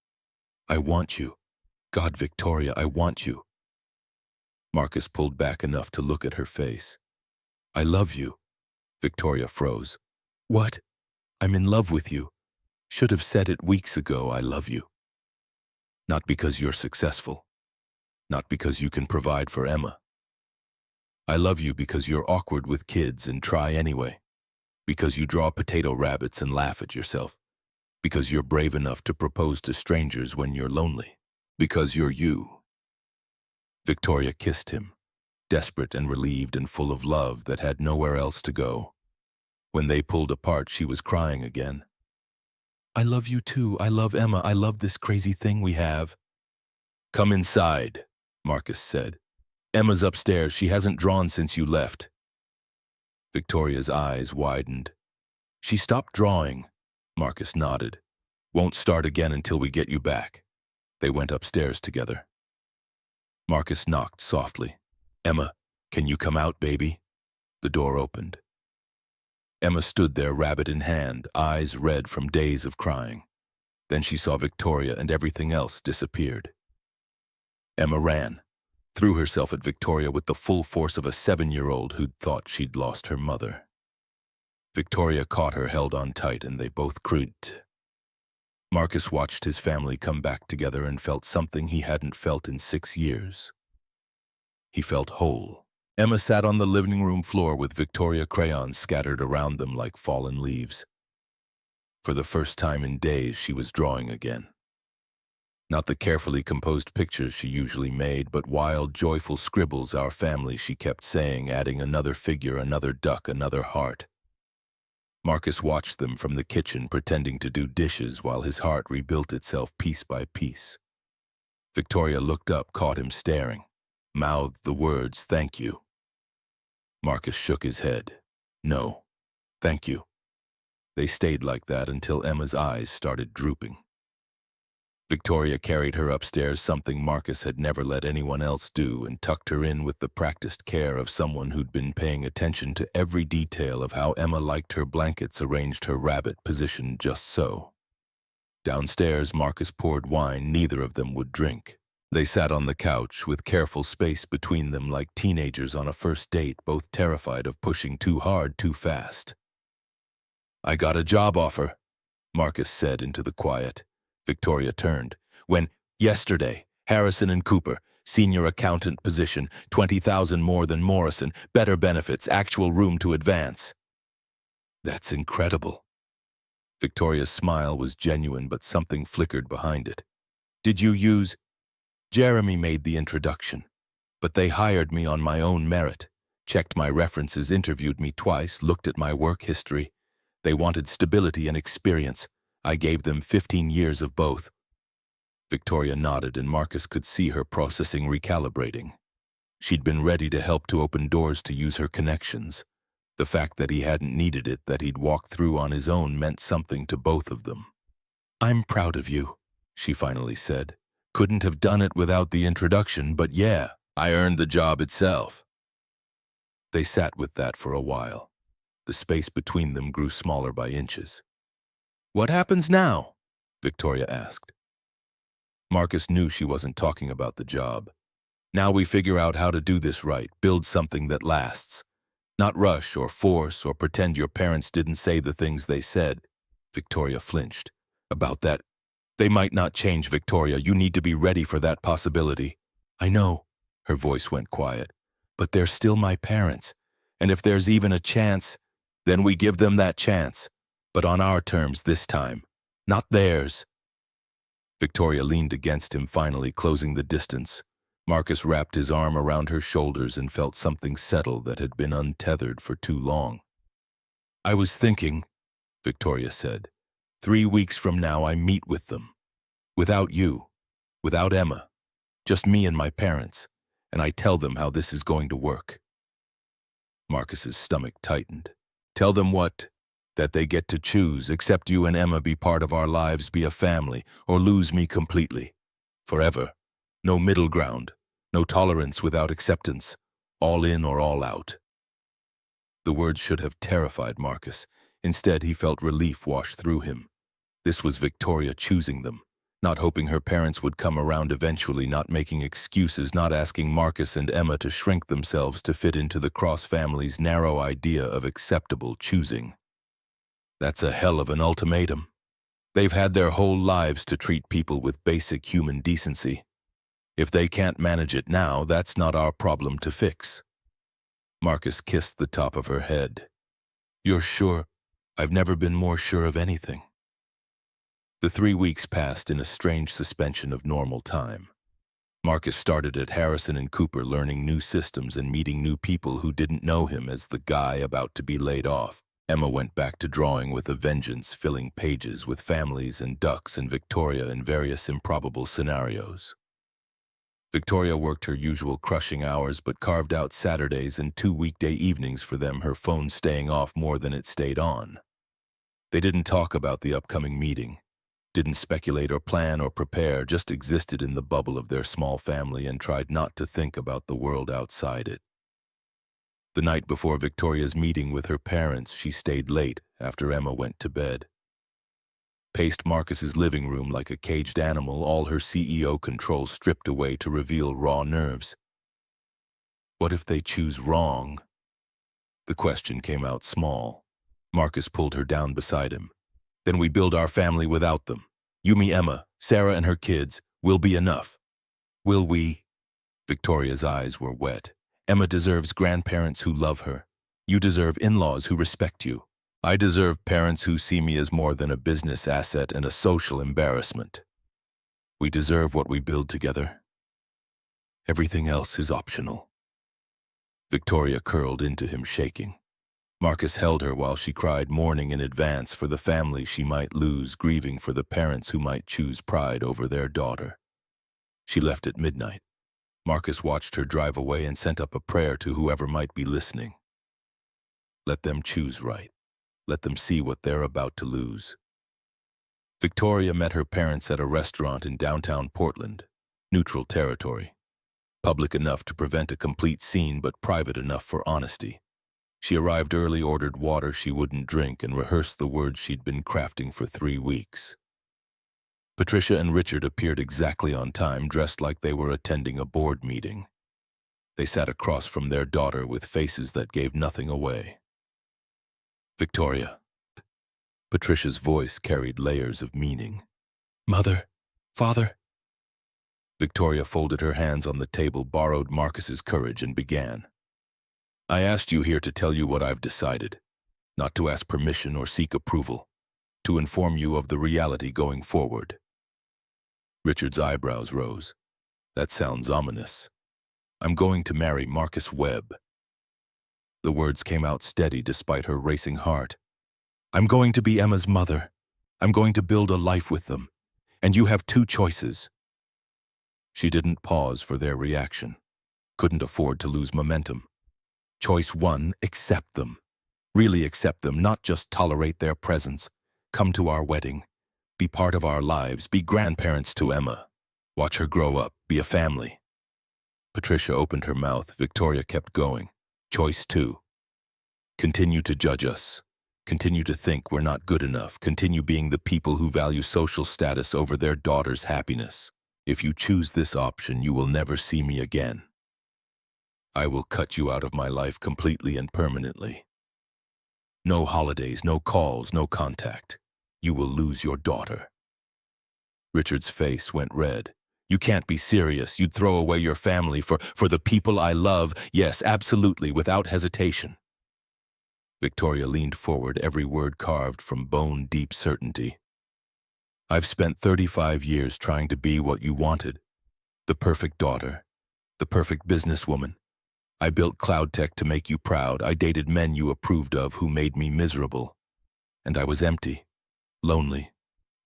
I want you. God, Victoria, I want you. Marcus pulled back enough to look at her face. I love you. Victoria froze. What? I'm in love with you. Should have said it weeks ago, I love you. Not because you're successful. Not because you can provide for Emma. I love you because you're awkward with kids and try anyway. Because you draw potato rabbits and laugh at yourself. Because you're brave enough to propose to strangers when you're lonely. Because you're you. Victoria kissed him, desperate and relieved and full of love that had nowhere else to go. When they pulled apart, she was crying again. I love you too. I love Emma. I love this crazy thing we have. Come inside, Marcus said. Emma's upstairs. She hasn't drawn since you left. Victoria's eyes widened. She stopped drawing. Marcus nodded. Won't start again until we get you back. They went upstairs together. Marcus knocked softly. Emma, can you come out, baby? The door opened. Emma stood there, rabbit in hand, eyes red from days of crying. Then she saw Victoria and everything else disappeared. Emma ran, threw herself at Victoria with the full force of a 7-year-old who'd thought she'd lost her mother. Victoria caught her, held on tight, and they both cried. Marcus watched his family come back together and felt something he hadn't felt in 6 years. He felt whole. Emma sat on the living room floor with Victoria crayons scattered around them like fallen leaves. For the first time in days, she was drawing again. Not the carefully composed pictures she usually made, but wild, joyful scribbles, our family, she kept saying, adding another figure, another duck, another heart. Marcus watched them from the kitchen, pretending to do dishes while his heart rebuilt itself piece by piece. Victoria looked up, caught him staring, mouthed the words, "Thank you." Marcus shook his head. "No, thank you." They stayed like that until Emma's eyes started drooping. Victoria carried her upstairs, something Marcus had never let anyone else do, and tucked her in with the practiced care of someone who'd been paying attention to every detail of how Emma liked her blankets, arranged her rabbit position just so. Downstairs, Marcus poured wine neither of them would drink. They sat on the couch with careful space between them like teenagers on a first date, both terrified of pushing too hard too fast. "I got a job offer," Marcus said into the quiet. Victoria turned. Yesterday, Harrison and Cooper, senior accountant position, 20,000 more than Morrison, better benefits, actual room to advance. That's incredible. Victoria's smile was genuine, but something flickered behind it. Did you use? Jeremy made the introduction, but they hired me on my own merit, checked my references, interviewed me twice, looked at my work history. They wanted stability and experience. I gave them 15 years of both. Victoria nodded, and Marcus could see her processing, recalibrating. She'd been ready to help, to open doors, to use her connections. The fact that he hadn't needed it, that he'd walked through on his own, meant something to both of them. "I'm proud of you," she finally said. "Couldn't have done it without the introduction, but yeah, I earned the job itself." They sat with that for a while. The space between them grew smaller by inches. "What happens now?" Victoria asked. Marcus knew she wasn't talking about the job. "Now we figure out how to do this right, build something that lasts. Not rush or force or pretend your parents didn't say the things they said." Victoria flinched. "About that, they might not change, Victoria. You need to be ready for that possibility." "I know," her voice went quiet, "but they're still my parents. And if there's even a chance, then we give them that chance. But on our terms this time, not theirs." Victoria leaned against him, finally closing the distance. Marcus wrapped his arm around her shoulders and felt something settle that had been untethered for too long. "I was thinking," Victoria said, 3 weeks from now I meet with them. Without you, without Emma, just me and my parents, and I tell them how this is going to work." Marcus's stomach tightened. "Tell them what? That they get to choose, accept you and Emma, be part of our lives, be a family, or lose me completely. Forever. No middle ground. No tolerance without acceptance. All in or all out." The words should have terrified Marcus. Instead, he felt relief wash through him. This was Victoria choosing them, not hoping her parents would come around eventually, not making excuses, not asking Marcus and Emma to shrink themselves to fit into the Cross family's narrow idea of acceptable choosing. That's a hell of an ultimatum. They've had their whole lives to treat people with basic human decency. If they can't manage it now, that's not our problem to fix. Marcus kissed the top of her head. "You're sure? I've never been more sure of anything." The 3 weeks passed in a strange suspension of normal time. Marcus started at Harrison and Cooper, learning new systems and meeting new people who didn't know him as the guy about to be laid off. Emma went back to drawing with a vengeance, filling pages with families and ducks, and Victoria in various improbable scenarios. Victoria worked her usual crushing hours, but carved out Saturdays and 2 weekday evenings for them, her phone staying off more than it stayed on. They didn't talk about the upcoming meeting, didn't speculate or plan or prepare, just existed in the bubble of their small family and tried not to think about the world outside it. The night before Victoria's meeting with her parents, she stayed late after Emma went to bed. Paced Marcus's living room like a caged animal, all her CEO control stripped away to reveal raw nerves. What if they choose wrong? The question came out small. Marcus pulled her down beside him. Then we build our family without them. You, me, Emma, Sarah and her kids will be enough. Will we? Victoria's eyes were wet. Emma deserves grandparents who love her. You deserve in-laws who respect you. I deserve parents who see me as more than a business asset and a social embarrassment. We deserve what we build together. Everything else is optional. Victoria curled into him, shaking. Marcus held her while she cried, mourning in advance for the family she might lose, grieving for the parents who might choose pride over their daughter. She left at midnight. Marcus watched her drive away and sent up a prayer to whoever might be listening. Let them choose right. Let them see what they're about to lose. Victoria met her parents at a restaurant in downtown Portland, neutral territory. Public enough to prevent a complete scene, but private enough for honesty. She arrived early, ordered water she wouldn't drink, and rehearsed the words she'd been crafting for 3 weeks. Patricia and Richard appeared exactly on time, dressed like they were attending a board meeting. They sat across from their daughter with faces that gave nothing away. Victoria. Patricia's voice carried layers of meaning. Mother, father. Victoria folded her hands on the table, borrowed Marcus's courage, and began. I asked you here to tell you what I've decided, not to ask permission or seek approval, to inform you of the reality going forward. Richard's eyebrows rose. That sounds ominous. I'm going to marry Marcus Webb. The words came out steady despite her racing heart. I'm going to be Emma's mother. I'm going to build a life with them. And you have 2 choices. She didn't pause for their reaction. Couldn't afford to lose momentum. Choice 1, accept them. Really accept them, not just tolerate their presence. Come to our wedding. Be part of our lives. Be grandparents to Emma. Watch her grow up. Be a family. Patricia opened her mouth. Victoria kept going. Choice 2. Continue to judge us. Continue to think we're not good enough. Continue being the people who value social status over their daughter's happiness. If you choose this option, you will never see me again. I will cut you out of my life completely and permanently. No holidays, no calls, no contact. You will lose your daughter. Richard's face went red. You can't be serious. You'd throw away your family for the people I love. Yes, absolutely, without hesitation. Victoria leaned forward, every word carved from bone-deep certainty. I've spent 35 years trying to be what you wanted. The perfect daughter. The perfect businesswoman. I built Cloud Tech to make you proud. I dated men you approved of who made me miserable. And I was empty, lonely,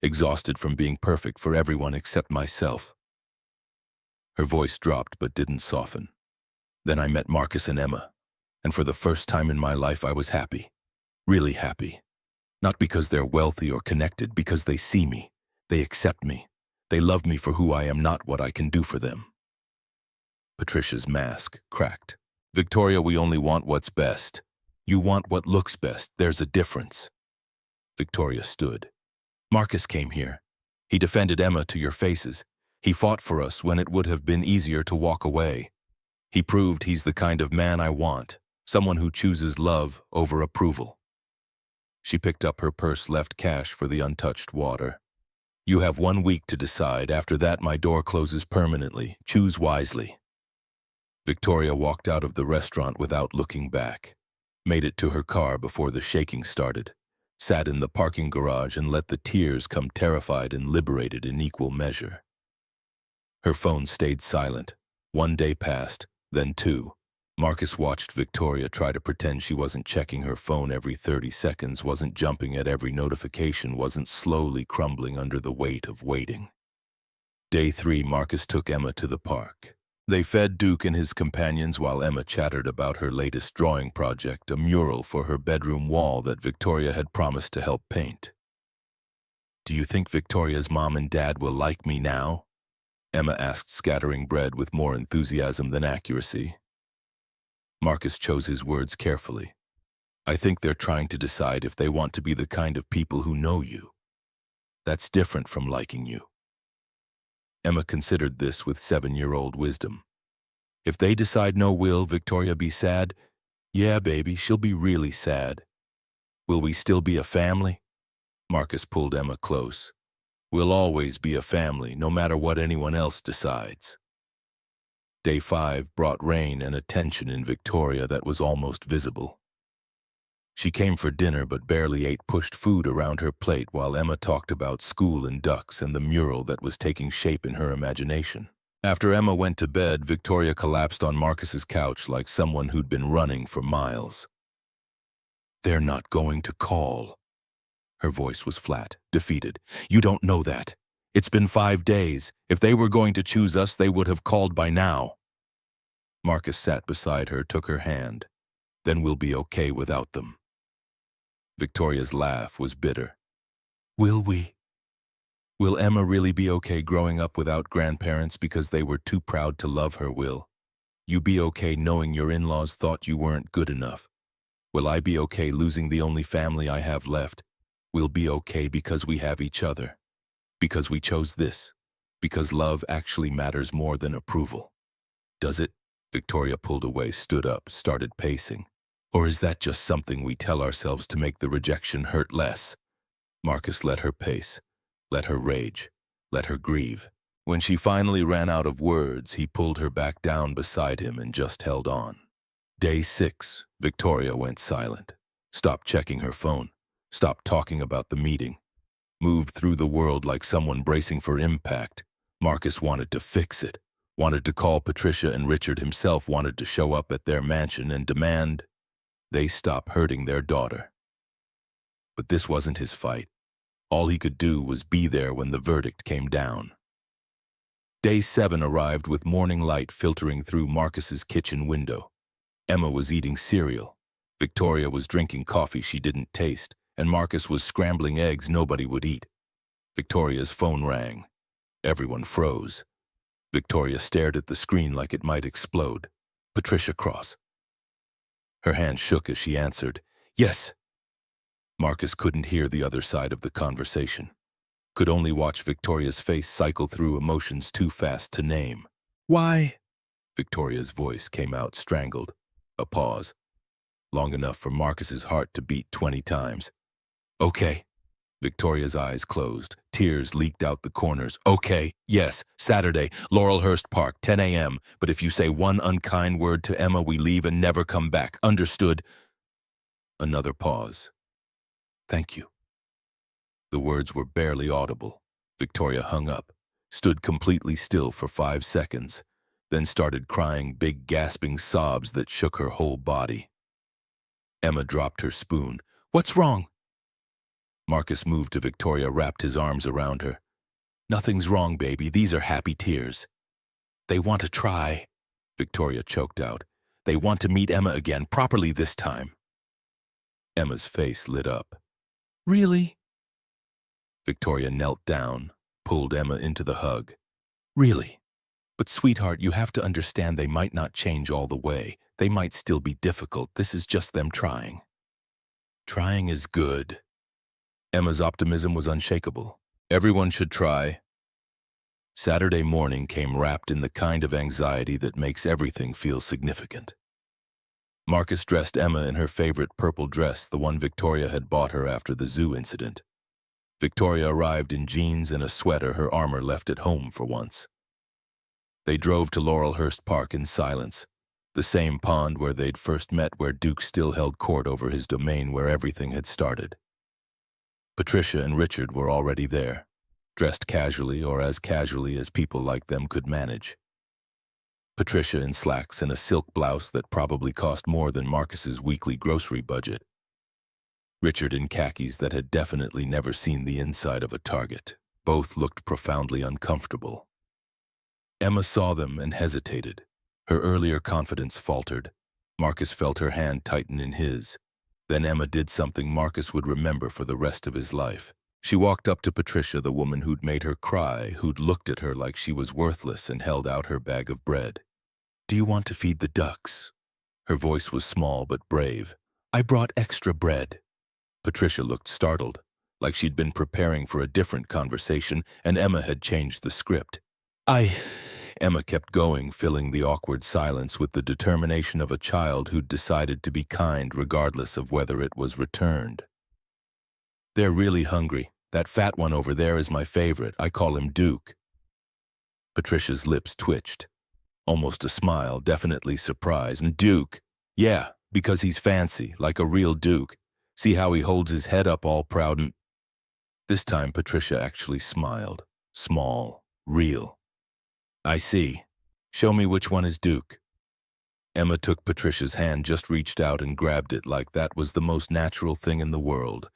exhausted from being perfect for everyone except myself. Her voice dropped but didn't soften. Then I met Marcus and Emma, and for the first time in my life I was happy. Really happy. Not because they're wealthy or connected, because they see me. They accept me. They love me for who I am, not what I can do for them. Patricia's mask cracked. Victoria, we only want what's best. You want what looks best. There's a difference. Victoria stood. Marcus came here. He defended Emma to your faces. He fought for us when it would have been easier to walk away. He proved he's the kind of man I want, someone who chooses love over approval. She picked up her purse, left cash for the untouched water. You have 1 week to decide. After that, my door closes permanently. Choose wisely. Victoria walked out of the restaurant without looking back, made it to her car before the shaking started, sat in the parking garage and let the tears come, terrified and liberated in equal measure. Her phone stayed silent. 1 day passed, then 2. Marcus watched Victoria try to pretend she wasn't checking her phone every 30 seconds, wasn't jumping at every notification, wasn't slowly crumbling under the weight of waiting. Day 3, Marcus took Emma to the park. They fed Duke and his companions while Emma chattered about her latest drawing project, a mural for her bedroom wall that Victoria had promised to help paint. "Do you think Victoria's mom and dad will like me now?" Emma asked, scattering bread with more enthusiasm than accuracy. Marcus chose his words carefully. "I think they're trying to decide if they want to be the kind of people who know you. That's different from liking you." Emma considered this with 7-year-old wisdom. "If they decide no, will Victoria be sad?" "Yeah, baby, she'll be really sad." "Will we still be a family?" Marcus pulled Emma close. "We'll always be a family, no matter what anyone else decides." Day 5 brought rain and a tension in Victoria that was almost visible. She came for dinner but barely ate, pushed food around her plate while Emma talked about school and ducks and the mural that was taking shape in her imagination. After Emma went to bed, Victoria collapsed on Marcus's couch like someone who'd been running for miles. "They're not going to call." Her voice was flat, defeated. "You don't know that. It's been 5 days. If they were going to choose us, they would have called by now." Marcus sat beside her, took her hand. "Then we'll be okay without them." Victoria's laugh was bitter. "Will we? Will Emma really be okay growing up without grandparents because they were too proud to love her? Will you be okay knowing your in-laws thought you weren't good enough? Will I be okay losing the only family I have left? We'll be okay because we have each other. Because we chose this. Because love actually matters more than approval." "Does it?" Victoria pulled away, stood up, started pacing. "Or is that just something we tell ourselves to make the rejection hurt less?" Marcus let her pace, let her rage, let her grieve. When she finally ran out of words, he pulled her back down beside him and just held on. Day 6, Victoria went silent, stopped checking her phone, stopped talking about the meeting, moved through the world like someone bracing for impact. Marcus wanted to fix it, wanted to call Patricia, and Richard himself wanted to show up at their mansion and demand they stop hurting their daughter. But this wasn't his fight. All he could do was be there when the verdict came down. Day 7 arrived with morning light filtering through Marcus's kitchen window. Emma was eating cereal. Victoria was drinking coffee she didn't taste, and Marcus was scrambling eggs nobody would eat. Victoria's phone rang. Everyone froze. Victoria stared at the screen like it might explode. "Patricia Cross." Her hand shook as she answered, "Yes." Marcus couldn't hear the other side of the conversation, could only watch Victoria's face cycle through emotions too fast to name. "Why?" Victoria's voice came out strangled. A pause, long enough for Marcus's heart to beat 20 times. "Okay." Victoria's eyes closed. Tears leaked out the corners. "Okay, yes, Saturday, Laurelhurst Park, 10 a.m. But if you say one unkind word to Emma, we leave and never come back. Understood?" Another pause. "Thank you." The words were barely audible. Victoria hung up, stood completely still for 5 seconds, then started crying big gasping sobs that shook her whole body. Emma dropped her spoon. "What's wrong?" Marcus moved to Victoria, wrapped his arms around her. "Nothing's wrong, baby. These are happy tears." "They want to try," Victoria choked out. "They want to meet Emma again, properly this time." Emma's face lit up. "Really?" Victoria knelt down, pulled Emma into the hug. "Really? But sweetheart, you have to understand they might not change all the way. They might still be difficult. This is just them trying." "Trying is good." Emma's optimism was unshakable. "Everyone should try." Saturday morning came wrapped in the kind of anxiety that makes everything feel significant. Marcus dressed Emma in her favorite purple dress, the one Victoria had bought her after the zoo incident. Victoria arrived in jeans and a sweater, her armor left at home for once. They drove to Laurelhurst Park in silence, the same pond where they'd first met, where Duke still held court over his domain, where everything had started. Patricia and Richard were already there, dressed casually, or as casually as people like them could manage. Patricia in slacks and a silk blouse that probably cost more than Marcus's weekly grocery budget. Richard in khakis that had definitely never seen the inside of a Target. Both looked profoundly uncomfortable. Emma saw them and hesitated. Her earlier confidence faltered. Marcus felt her hand tighten in his. Then Emma did something Marcus would remember for the rest of his life. She walked up to Patricia, the woman who'd made her cry, who'd looked at her like she was worthless, and held out her bag of bread. "Do you want to feed the ducks?" Her voice was small but brave. "I brought extra bread." Patricia looked startled, like she'd been preparing for a different conversation, and Emma had changed the script. Emma kept going, filling the awkward silence with the determination of a child who'd decided to be kind regardless of whether it was returned. "They're really hungry. That fat one over there is my favorite. I call him Duke." Patricia's lips twitched. Almost a smile, definitely surprise. "And Duke? Yeah, because he's fancy, like a real duke. See how he holds his head up all proud and—" This time Patricia actually smiled. Small, real. "I see. Show me which one is Duke." Emma took Patricia's hand, just reached out and grabbed it like that was the most natural thing in the world,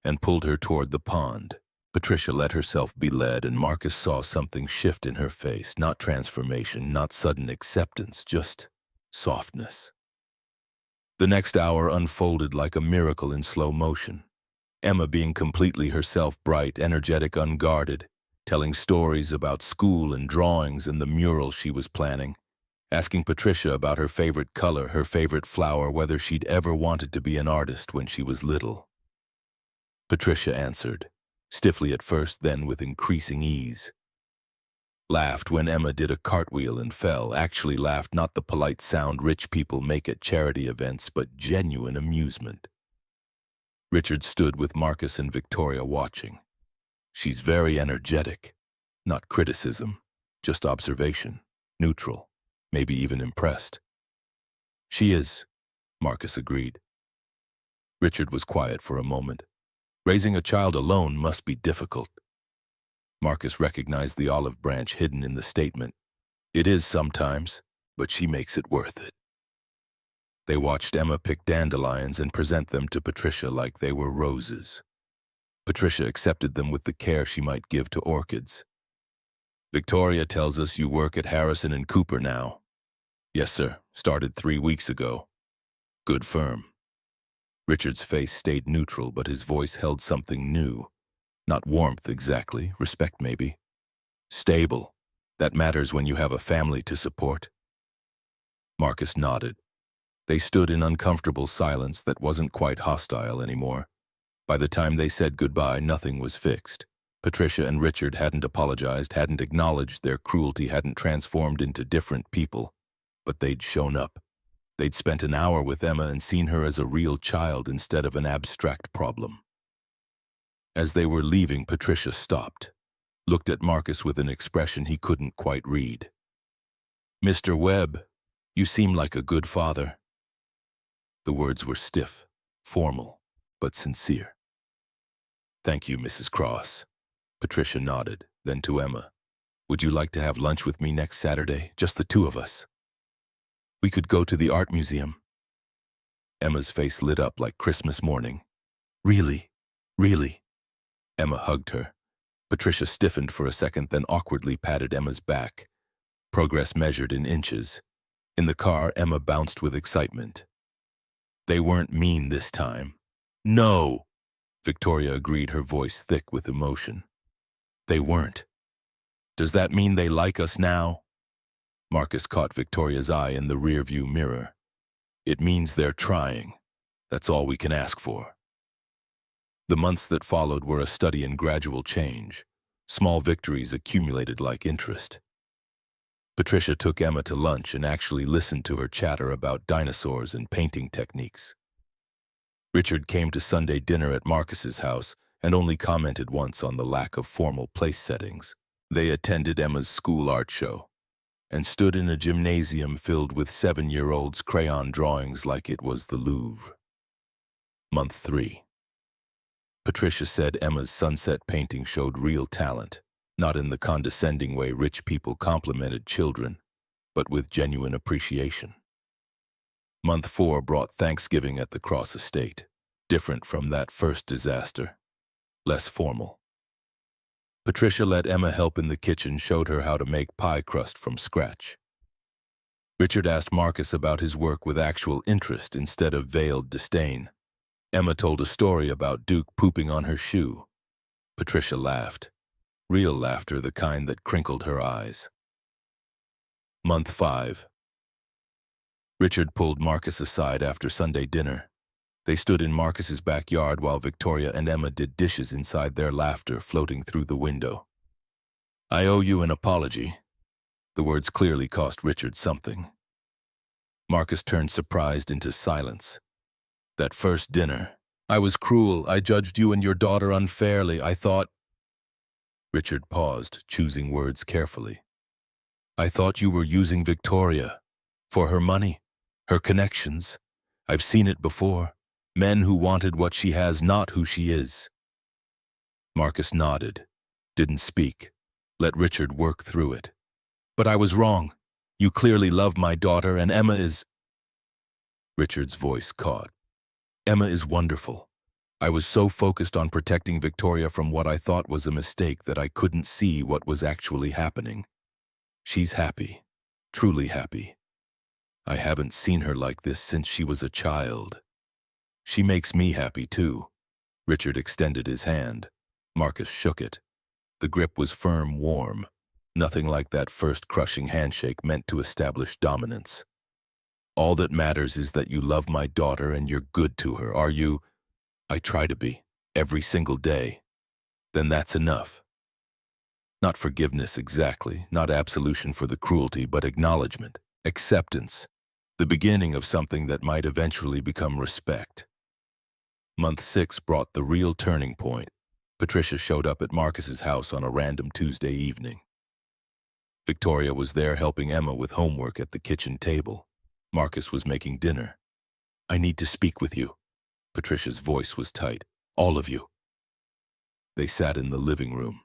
and pulled her toward the pond. Patricia let herself be led, and Marcus saw something shift in her face. Not transformation, not sudden acceptance, just softness. The next hour unfolded like a miracle in slow motion. Emma being completely herself, bright, energetic, unguarded, telling stories about school and drawings and the mural she was planning, asking Patricia about her favorite color, her favorite flower, whether she'd ever wanted to be an artist when she was little. Patricia answered, stiffly at first, then with increasing ease. Laughed when Emma did a cartwheel and fell, actually laughed, not the polite sound rich people make at charity events, but genuine amusement. Richard stood with Marcus and Victoria watching. "She's very energetic. Not criticism, just observation, neutral, maybe even impressed." "She is," Marcus agreed. Richard was quiet for a moment. Raising a child alone must be difficult. Marcus recognized the olive branch hidden in the statement. "It is sometimes, but she makes it worth it." They watched Emma pick dandelions and present them to Patricia like they were roses. Patricia accepted them with the care she might give to orchids. "Victoria tells us you work at Harrison and Cooper now." "Yes, sir. Started 3 weeks ago." "Good firm." Richard's face stayed neutral, but his voice held something new. Not warmth exactly, respect maybe. "Stable. That matters when you have a family to support." Marcus nodded. They stood in uncomfortable silence that wasn't quite hostile anymore. By the time they said goodbye, nothing was fixed. Patricia and Richard hadn't apologized, hadn't acknowledged their cruelty, hadn't transformed into different people. But they'd shown up. They'd spent an hour with Emma and seen her as a real child instead of an abstract problem. As they were leaving, Patricia stopped, looked at Marcus with an expression he couldn't quite read. "Mr. Webb, you seem like a good father." The words were stiff, formal, but sincere. "Thank you, Mrs. Cross." Patricia nodded, then to Emma. "Would you like to have lunch with me next Saturday, just the two of us? We could go to the art museum." Emma's face lit up like Christmas morning. "Really? Really?" Emma hugged her. Patricia stiffened for a second, then awkwardly patted Emma's back. Progress measured in inches. In the car, Emma bounced with excitement. "They weren't mean this time." "No!" Victoria agreed, her voice thick with emotion. "They weren't. Does that mean they like us now?" Marcus caught Victoria's eye in the rearview mirror. "It means they're trying. That's all we can ask for." The months that followed were a study in gradual change. Small victories accumulated like interest. Patricia took Emma to lunch and actually listened to her chatter about dinosaurs and painting techniques. Richard came to Sunday dinner at Marcus's house and only commented once on the lack of formal place settings. They attended Emma's school art show and stood in a gymnasium filled with 7-year-olds' crayon drawings like it was the Louvre. Month 3. Patricia said Emma's sunset painting showed real talent, not in the condescending way rich people complimented children, but with genuine appreciation. Month 4 brought Thanksgiving at the Cross estate, different from that first disaster, less formal. Patricia let Emma help in the kitchen, showed her how to make pie crust from scratch. Richard asked Marcus about his work with actual interest instead of veiled disdain. Emma told a story about Duke pooping on her shoe. Patricia laughed. Real laughter, the kind that crinkled her eyes. Month 5. Richard pulled Marcus aside after Sunday dinner. They stood in Marcus's backyard while Victoria and Emma did dishes inside, their laughter floating through the window. "I owe you an apology." The words clearly cost Richard something. Marcus turned surprised into silence. "That first dinner. I was cruel. I judged you and your daughter unfairly. I thought—" Richard paused, choosing words carefully. "I thought you were using Victoria. For her money, her connections. I've seen it before. Men who wanted what she has, not who she is." Marcus nodded, didn't speak, let Richard work through it. "But I was wrong. You clearly love my daughter, and Emma is—" Richard's voice caught. "Emma is wonderful. I was so focused on protecting Victoria from what I thought was a mistake that I couldn't see what was actually happening. She's happy, truly happy. I haven't seen her like this since she was a child. She makes me happy too." Richard extended his hand. Marcus shook it. The grip was firm, warm. Nothing like that first crushing handshake meant to establish dominance. "All that matters is that you love my daughter and you're good to her, are you?" "I try to be, every single day." "Then that's enough." Not forgiveness exactly, not absolution for the cruelty, but acknowledgement, acceptance, the beginning of something that might eventually become respect. Month 6 brought the real turning point. Patricia showed up at Marcus's house on a random Tuesday evening. Victoria was there helping Emma with homework at the kitchen table. Marcus was making dinner. "I need to speak with you." Patricia's voice was tight. "All of you." They sat in the living room.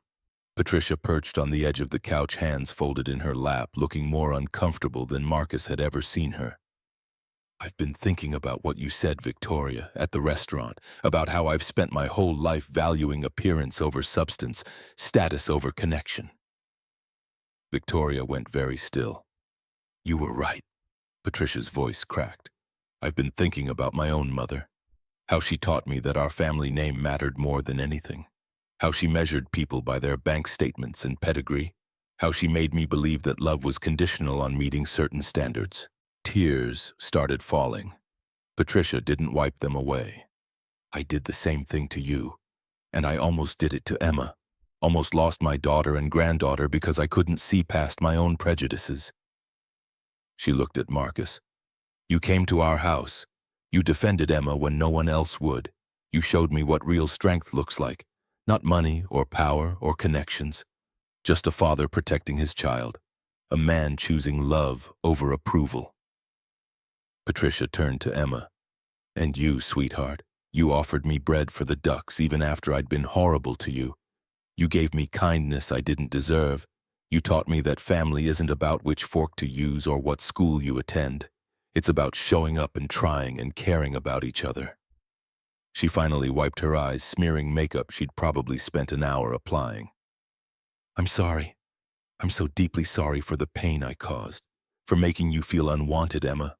Patricia perched on the edge of the couch, hands folded in her lap, looking more uncomfortable than Marcus had ever seen her. "I've been thinking about what you said, Victoria, at the restaurant, about how I've spent my whole life valuing appearance over substance, status over connection." Victoria went very still. "You were right." Patricia's voice cracked. "I've been thinking about my own mother, how she taught me that our family name mattered more than anything, how she measured people by their bank statements and pedigree, how she made me believe that love was conditional on meeting certain standards." Tears started falling. Patricia didn't wipe them away. "I did the same thing to you, and I almost did it to Emma. Almost lost my daughter and granddaughter because I couldn't see past my own prejudices." She looked at Marcus. "You came to our house. You defended Emma when no one else would. You showed me what real strength looks like. Not money or power or connections. Just a father protecting his child. A man choosing love over approval." Patricia turned to Emma. "And you, sweetheart, you offered me bread for the ducks even after I'd been horrible to you. You gave me kindness I didn't deserve. You taught me that family isn't about which fork to use or what school you attend. It's about showing up and trying and caring about each other." She finally wiped her eyes, smearing makeup she'd probably spent an hour applying. "I'm sorry. I'm so deeply sorry for the pain I caused, for making you feel unwanted, Emma,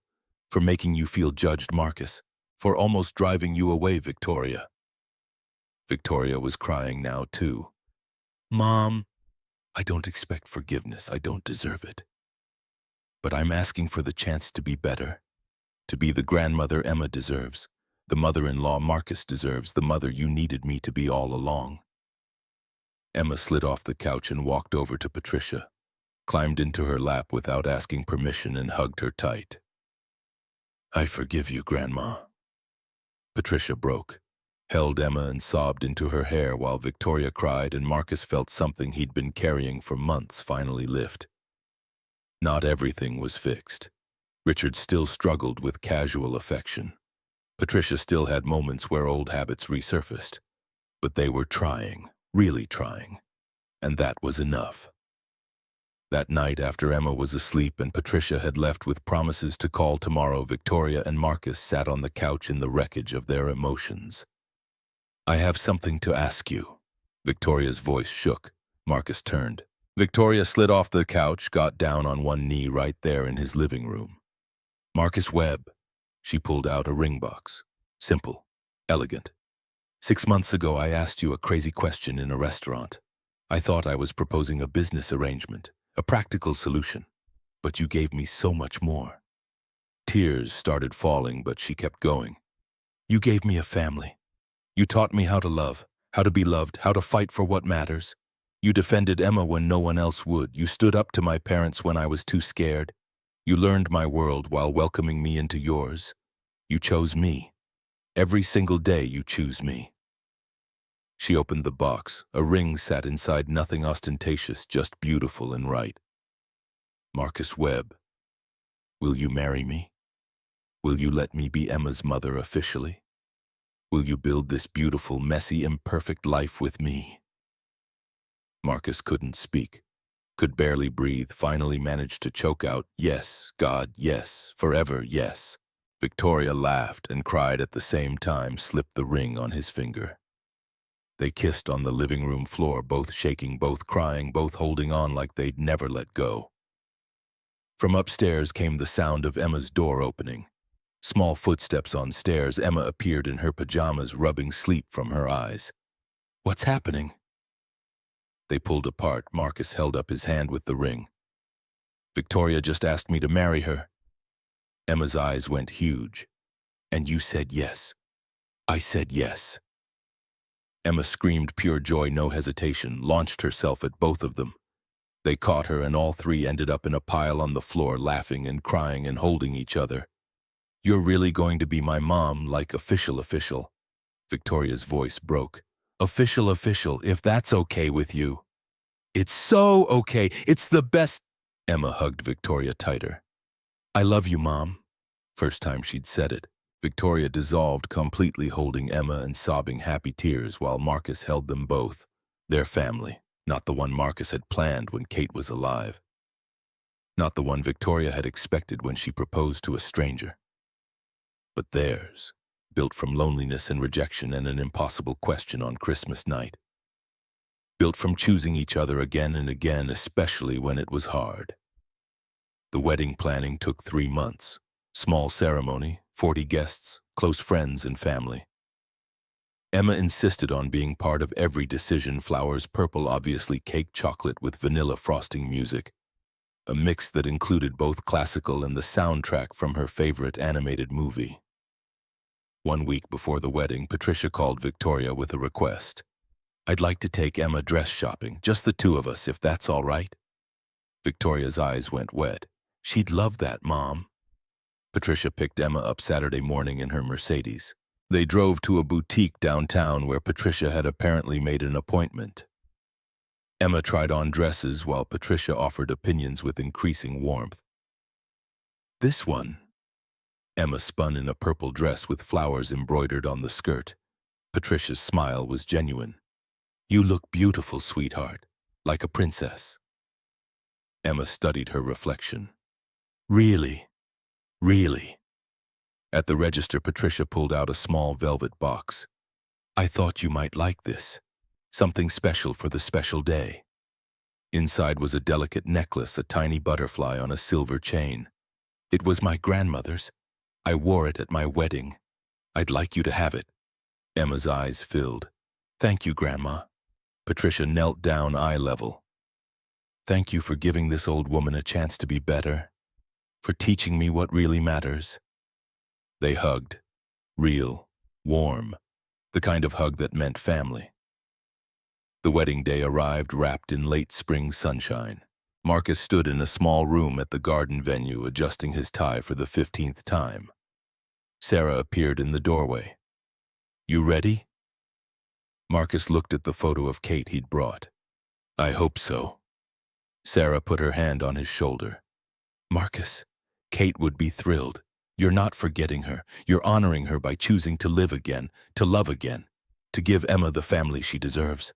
for making you feel judged, Marcus, for almost driving you away, Victoria." Victoria was crying now, too. "Mom, I don't expect forgiveness. I don't deserve it. But I'm asking for the chance to be better, to be the grandmother Emma deserves, the mother-in-law Marcus deserves, the mother you needed me to be all along." Emma slid off the couch and walked over to Patricia, climbed into her lap without asking permission and hugged her tight. "I forgive you, Grandma." Patricia broke, held Emma and sobbed into her hair while Victoria cried, and Marcus felt something he'd been carrying for months finally lift. Not everything was fixed. Richard still struggled with casual affection. Patricia still had moments where old habits resurfaced. But they were trying, really trying, and that was enough. That night, after Emma was asleep and Patricia had left with promises to call tomorrow, Victoria and Marcus sat on the couch in the wreckage of their emotions. "I have something to ask you." Victoria's voice shook. Marcus turned. Victoria slid off the couch, got down on one knee right there in his living room. Marcus Webb. She pulled out a ring box. Simple. Elegant. 6 months ago, I asked you a crazy question in a restaurant. I thought I was proposing a business arrangement, a practical solution. But you gave me so much more. Tears started falling, but she kept going. You gave me a family. You taught me how to love, how to be loved, how to fight for what matters. You defended Emma when no one else would. You stood up to my parents when I was too scared. You learned my world while welcoming me into yours. You chose me. Every single day you choose me. She opened the box. A ring sat inside, nothing ostentatious, just beautiful and right. Marcus Webb, will you marry me? Will you let me be Emma's mother officially? Will you build this beautiful, messy, imperfect life with me? Marcus couldn't speak, could barely breathe, finally managed to choke out, yes, God, yes, forever, yes. Victoria laughed and cried at the same time, slipped the ring on his finger. They kissed on the living room floor, both shaking, both crying, both holding on like they'd never let go. From upstairs came the sound of Emma's door opening. Small footsteps on stairs. Emma appeared in her pajamas, rubbing sleep from her eyes. What's happening? They pulled apart. Marcus held up his hand with the ring. Victoria just asked me to marry her. Emma's eyes went huge. And you said yes. I said yes. Emma screamed pure joy, no hesitation, launched herself at both of them. They caught her, and all three ended up in a pile on the floor, laughing and crying and holding each other. You're really going to be my mom, like official. Victoria's voice broke. Official, if that's okay with you. It's so okay. It's the best. Emma hugged Victoria tighter. I love you, Mom. First time she'd said it. Victoria dissolved completely, holding Emma and sobbing happy tears while Marcus held them both. Their family, not the one Marcus had planned when Kate was alive. Not the one Victoria had expected when she proposed to a stranger. But theirs, built from loneliness and rejection and an impossible question on Christmas night. Built from choosing each other again and again, especially when it was hard. The wedding planning took 3 months. Small ceremony, 40 guests, close friends and family. Emma insisted on being part of every decision. Flowers, purple, obviously cake, chocolate with vanilla frosting, music. A mix that included both classical and the soundtrack from her favorite animated movie. 1 week before the wedding, Patricia called Victoria with a request. I'd like to take Emma dress shopping, just the two of us, if that's all right. Victoria's eyes went wet. She'd love that, Mom. Patricia picked Emma up Saturday morning in her Mercedes. They drove to a boutique downtown where Patricia had apparently made an appointment. Emma tried on dresses while Patricia offered opinions with increasing warmth. This one. Emma spun in a purple dress with flowers embroidered on the skirt. Patricia's smile was genuine. You look beautiful, sweetheart, like a princess. Emma studied her reflection. Really? Really? At the register, Patricia pulled out a small velvet box. I thought you might like this. Something special for the special day. Inside was a delicate necklace, a tiny butterfly on a silver chain. It was my grandmother's. I wore it at my wedding. I'd like you to have it. Emma's eyes filled. Thank you, Grandma. Patricia knelt down eye level. Thank you for giving this old woman a chance to be better. For teaching me what really matters. They hugged. Real. Warm. The kind of hug that meant family. The wedding day arrived, wrapped in late spring sunshine. Marcus stood in a small room at the garden venue, adjusting his tie for the 15th time. Sarah appeared in the doorway. You ready? Marcus looked at the photo of Kate he'd brought. I hope so. Sarah put her hand on his shoulder. Marcus, Kate would be thrilled. You're not forgetting her. You're honoring her by choosing to live again, to love again, to give Emma the family she deserves.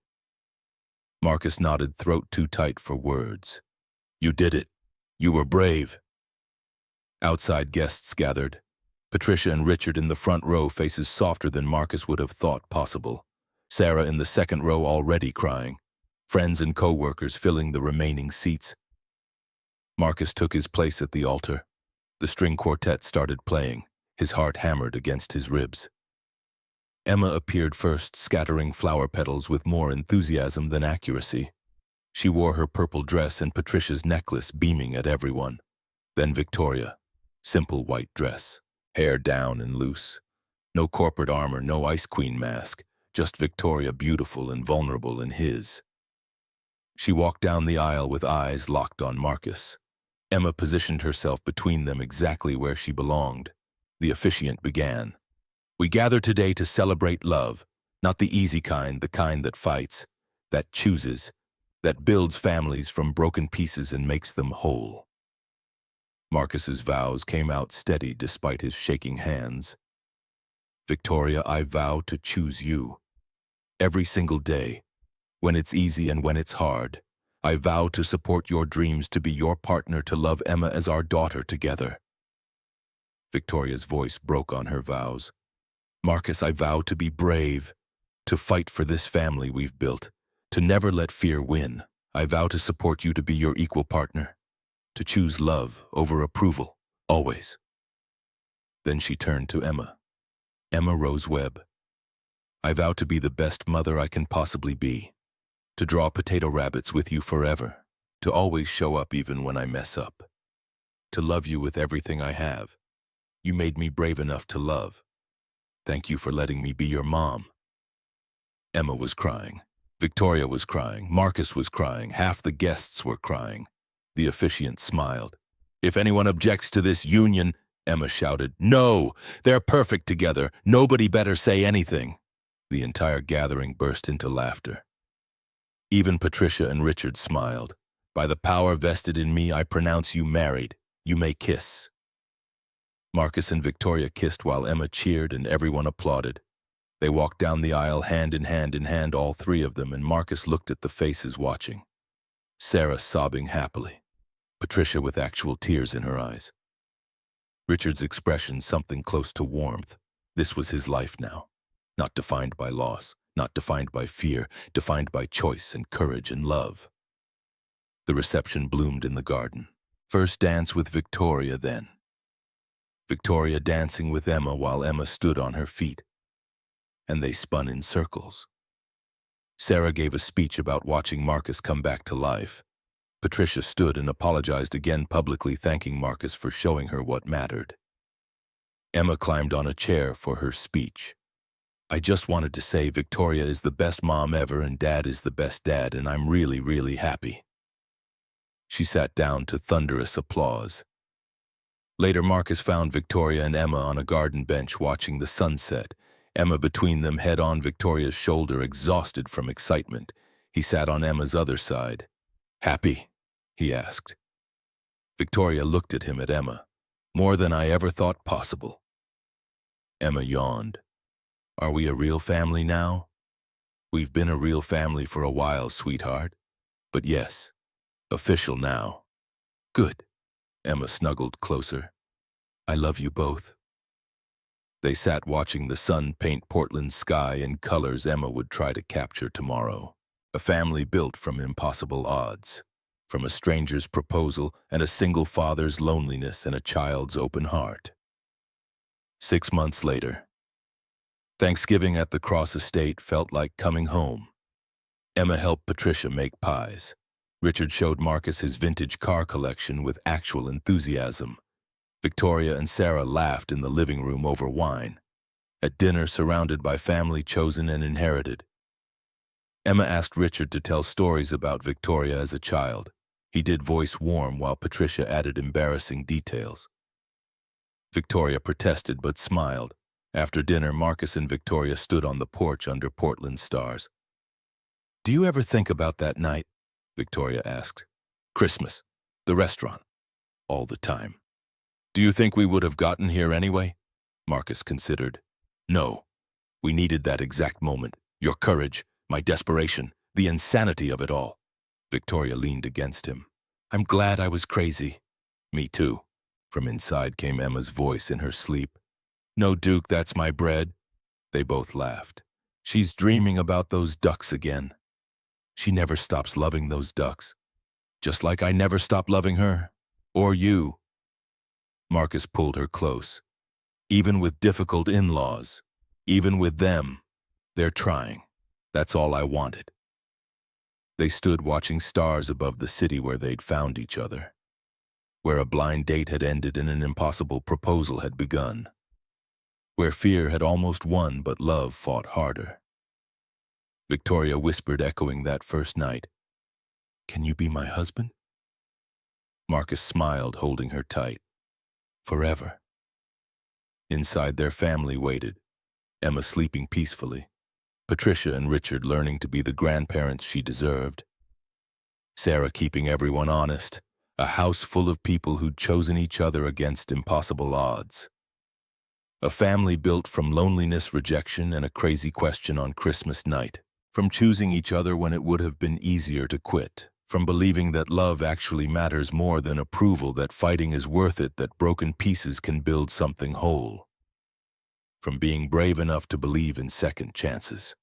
Marcus nodded, throat too tight for words. You did it. You were brave. Outside guests gathered. Patricia and Richard in the front row, faces softer than Marcus would have thought possible. Sarah in the second row, already crying. friends and co-workers filling the remaining seats. Marcus took his place at the altar. The string quartet started playing, his heart hammered against his ribs. Emma appeared first, scattering flower petals with more enthusiasm than accuracy. She wore her purple dress and Patricia's necklace, beaming at everyone. Then Victoria, simple white dress, hair down and loose. No corporate armor, no Ice Queen mask, just Victoria, beautiful and vulnerable in his. She walked down the aisle with eyes locked on Marcus. Emma positioned herself between them, exactly where she belonged. The officiant began. "We gather today to celebrate love, not the easy kind, the kind that fights, that chooses, that builds families from broken pieces and makes them whole." Marcus's vows came out steady despite his shaking hands. "Victoria, I vow to choose you. Every single day, when it's easy and when it's hard, I vow to support your dreams, to be your partner, to love Emma as our daughter together." Victoria's voice broke on her vows. "Marcus, I vow to be brave, to fight for this family we've built, to never let fear win. I vow to support you, to be your equal partner, to choose love over approval, always." Then she turned to Emma. "Emma Rose Webb, I vow to be the best mother I can possibly be, to draw potato rabbits with you forever, to always show up even when I mess up, to love you with everything I have. You made me brave enough to love. Thank you for letting me be your mom." Emma was crying. Victoria was crying. Marcus was crying. Half the guests were crying. The officiant smiled. "If anyone objects to this union," Emma shouted, "no! They're perfect together. Nobody better say anything." The entire gathering burst into laughter. Even Patricia and Richard smiled. "By the power vested in me, I pronounce you married. You may kiss." Marcus and Victoria kissed while Emma cheered and everyone applauded. They walked down the aisle hand in hand, all three of them, and Marcus looked at the faces watching. Sarah sobbing happily. Patricia with actual tears in her eyes. Richard's expression something close to warmth. This was his life now. Not defined by loss, not defined by fear, defined by choice and courage and love. The reception bloomed in the garden. First dance with Victoria, then Victoria dancing with Emma while Emma stood on her feet. And they spun in circles. Sarah gave a speech about watching Marcus come back to life. Patricia stood and apologized again publicly, thanking Marcus for showing her what mattered. Emma climbed on a chair for her speech. "I just wanted to say Victoria is the best mom ever and Dad is the best dad, and I'm really, really happy." She sat down to thunderous applause. Later, Marcus found Victoria and Emma on a garden bench watching the sunset, Emma between them, head on Victoria's shoulder, exhausted from excitement. He sat on Emma's other side. "Happy?" he asked. Victoria looked at him, at Emma. "More than I ever thought possible." Emma yawned. "Are we a real family now?" "We've been a real family for a while, sweetheart. But yes, official now." "Good." Emma snuggled closer. "I love you both." They sat watching the sun paint Portland's sky in colors Emma would try to capture tomorrow. A family built from impossible odds, from a stranger's proposal and a single father's loneliness and a child's open heart. 6 months later. Thanksgiving at the Cross estate felt like coming home. Emma helped Patricia make pies. Richard showed Marcus his vintage car collection with actual enthusiasm. Victoria and Sarah laughed in the living room over wine. At dinner, surrounded by family chosen and inherited. Emma asked Richard to tell stories about Victoria as a child. He did, voice warm, while Patricia added embarrassing details. Victoria protested but smiled. After dinner, Marcus and Victoria stood on the porch under Portland stars. "Do you ever think about that night?" Victoria asked. "Christmas, the restaurant, all the time." "Do you think we would have gotten here anyway?" Marcus considered. "No. We needed that exact moment. Your courage, my desperation, the insanity of it all." Victoria leaned against him. "I'm glad I was crazy." "Me too." From inside came Emma's voice in her sleep. "No, Duke, that's my bread." They both laughed. "She's dreaming about those ducks again." She never stops loving those ducks. Just like I never stopped loving her. Or you. Marcus pulled her close. Even with difficult in-laws, even with them, they're trying. That's all I wanted. They stood watching stars above the city where they'd found each other, where a blind date had ended and an impossible proposal had begun, where fear had almost won but love fought harder. Victoria whispered, echoing that first night, "Can you be my husband?" Marcus smiled, holding her tight. Forever. Inside, their family waited, Emma sleeping peacefully, Patricia and Richard learning to be the grandparents she deserved, Sarah keeping everyone honest, a house full of people who'd chosen each other against impossible odds. A family built from loneliness, rejection, and a crazy question on Christmas night, from choosing each other when it would have been easier to quit, from believing that love actually matters more than approval, that fighting is worth it, that broken pieces can build something whole, from being brave enough to believe in second chances.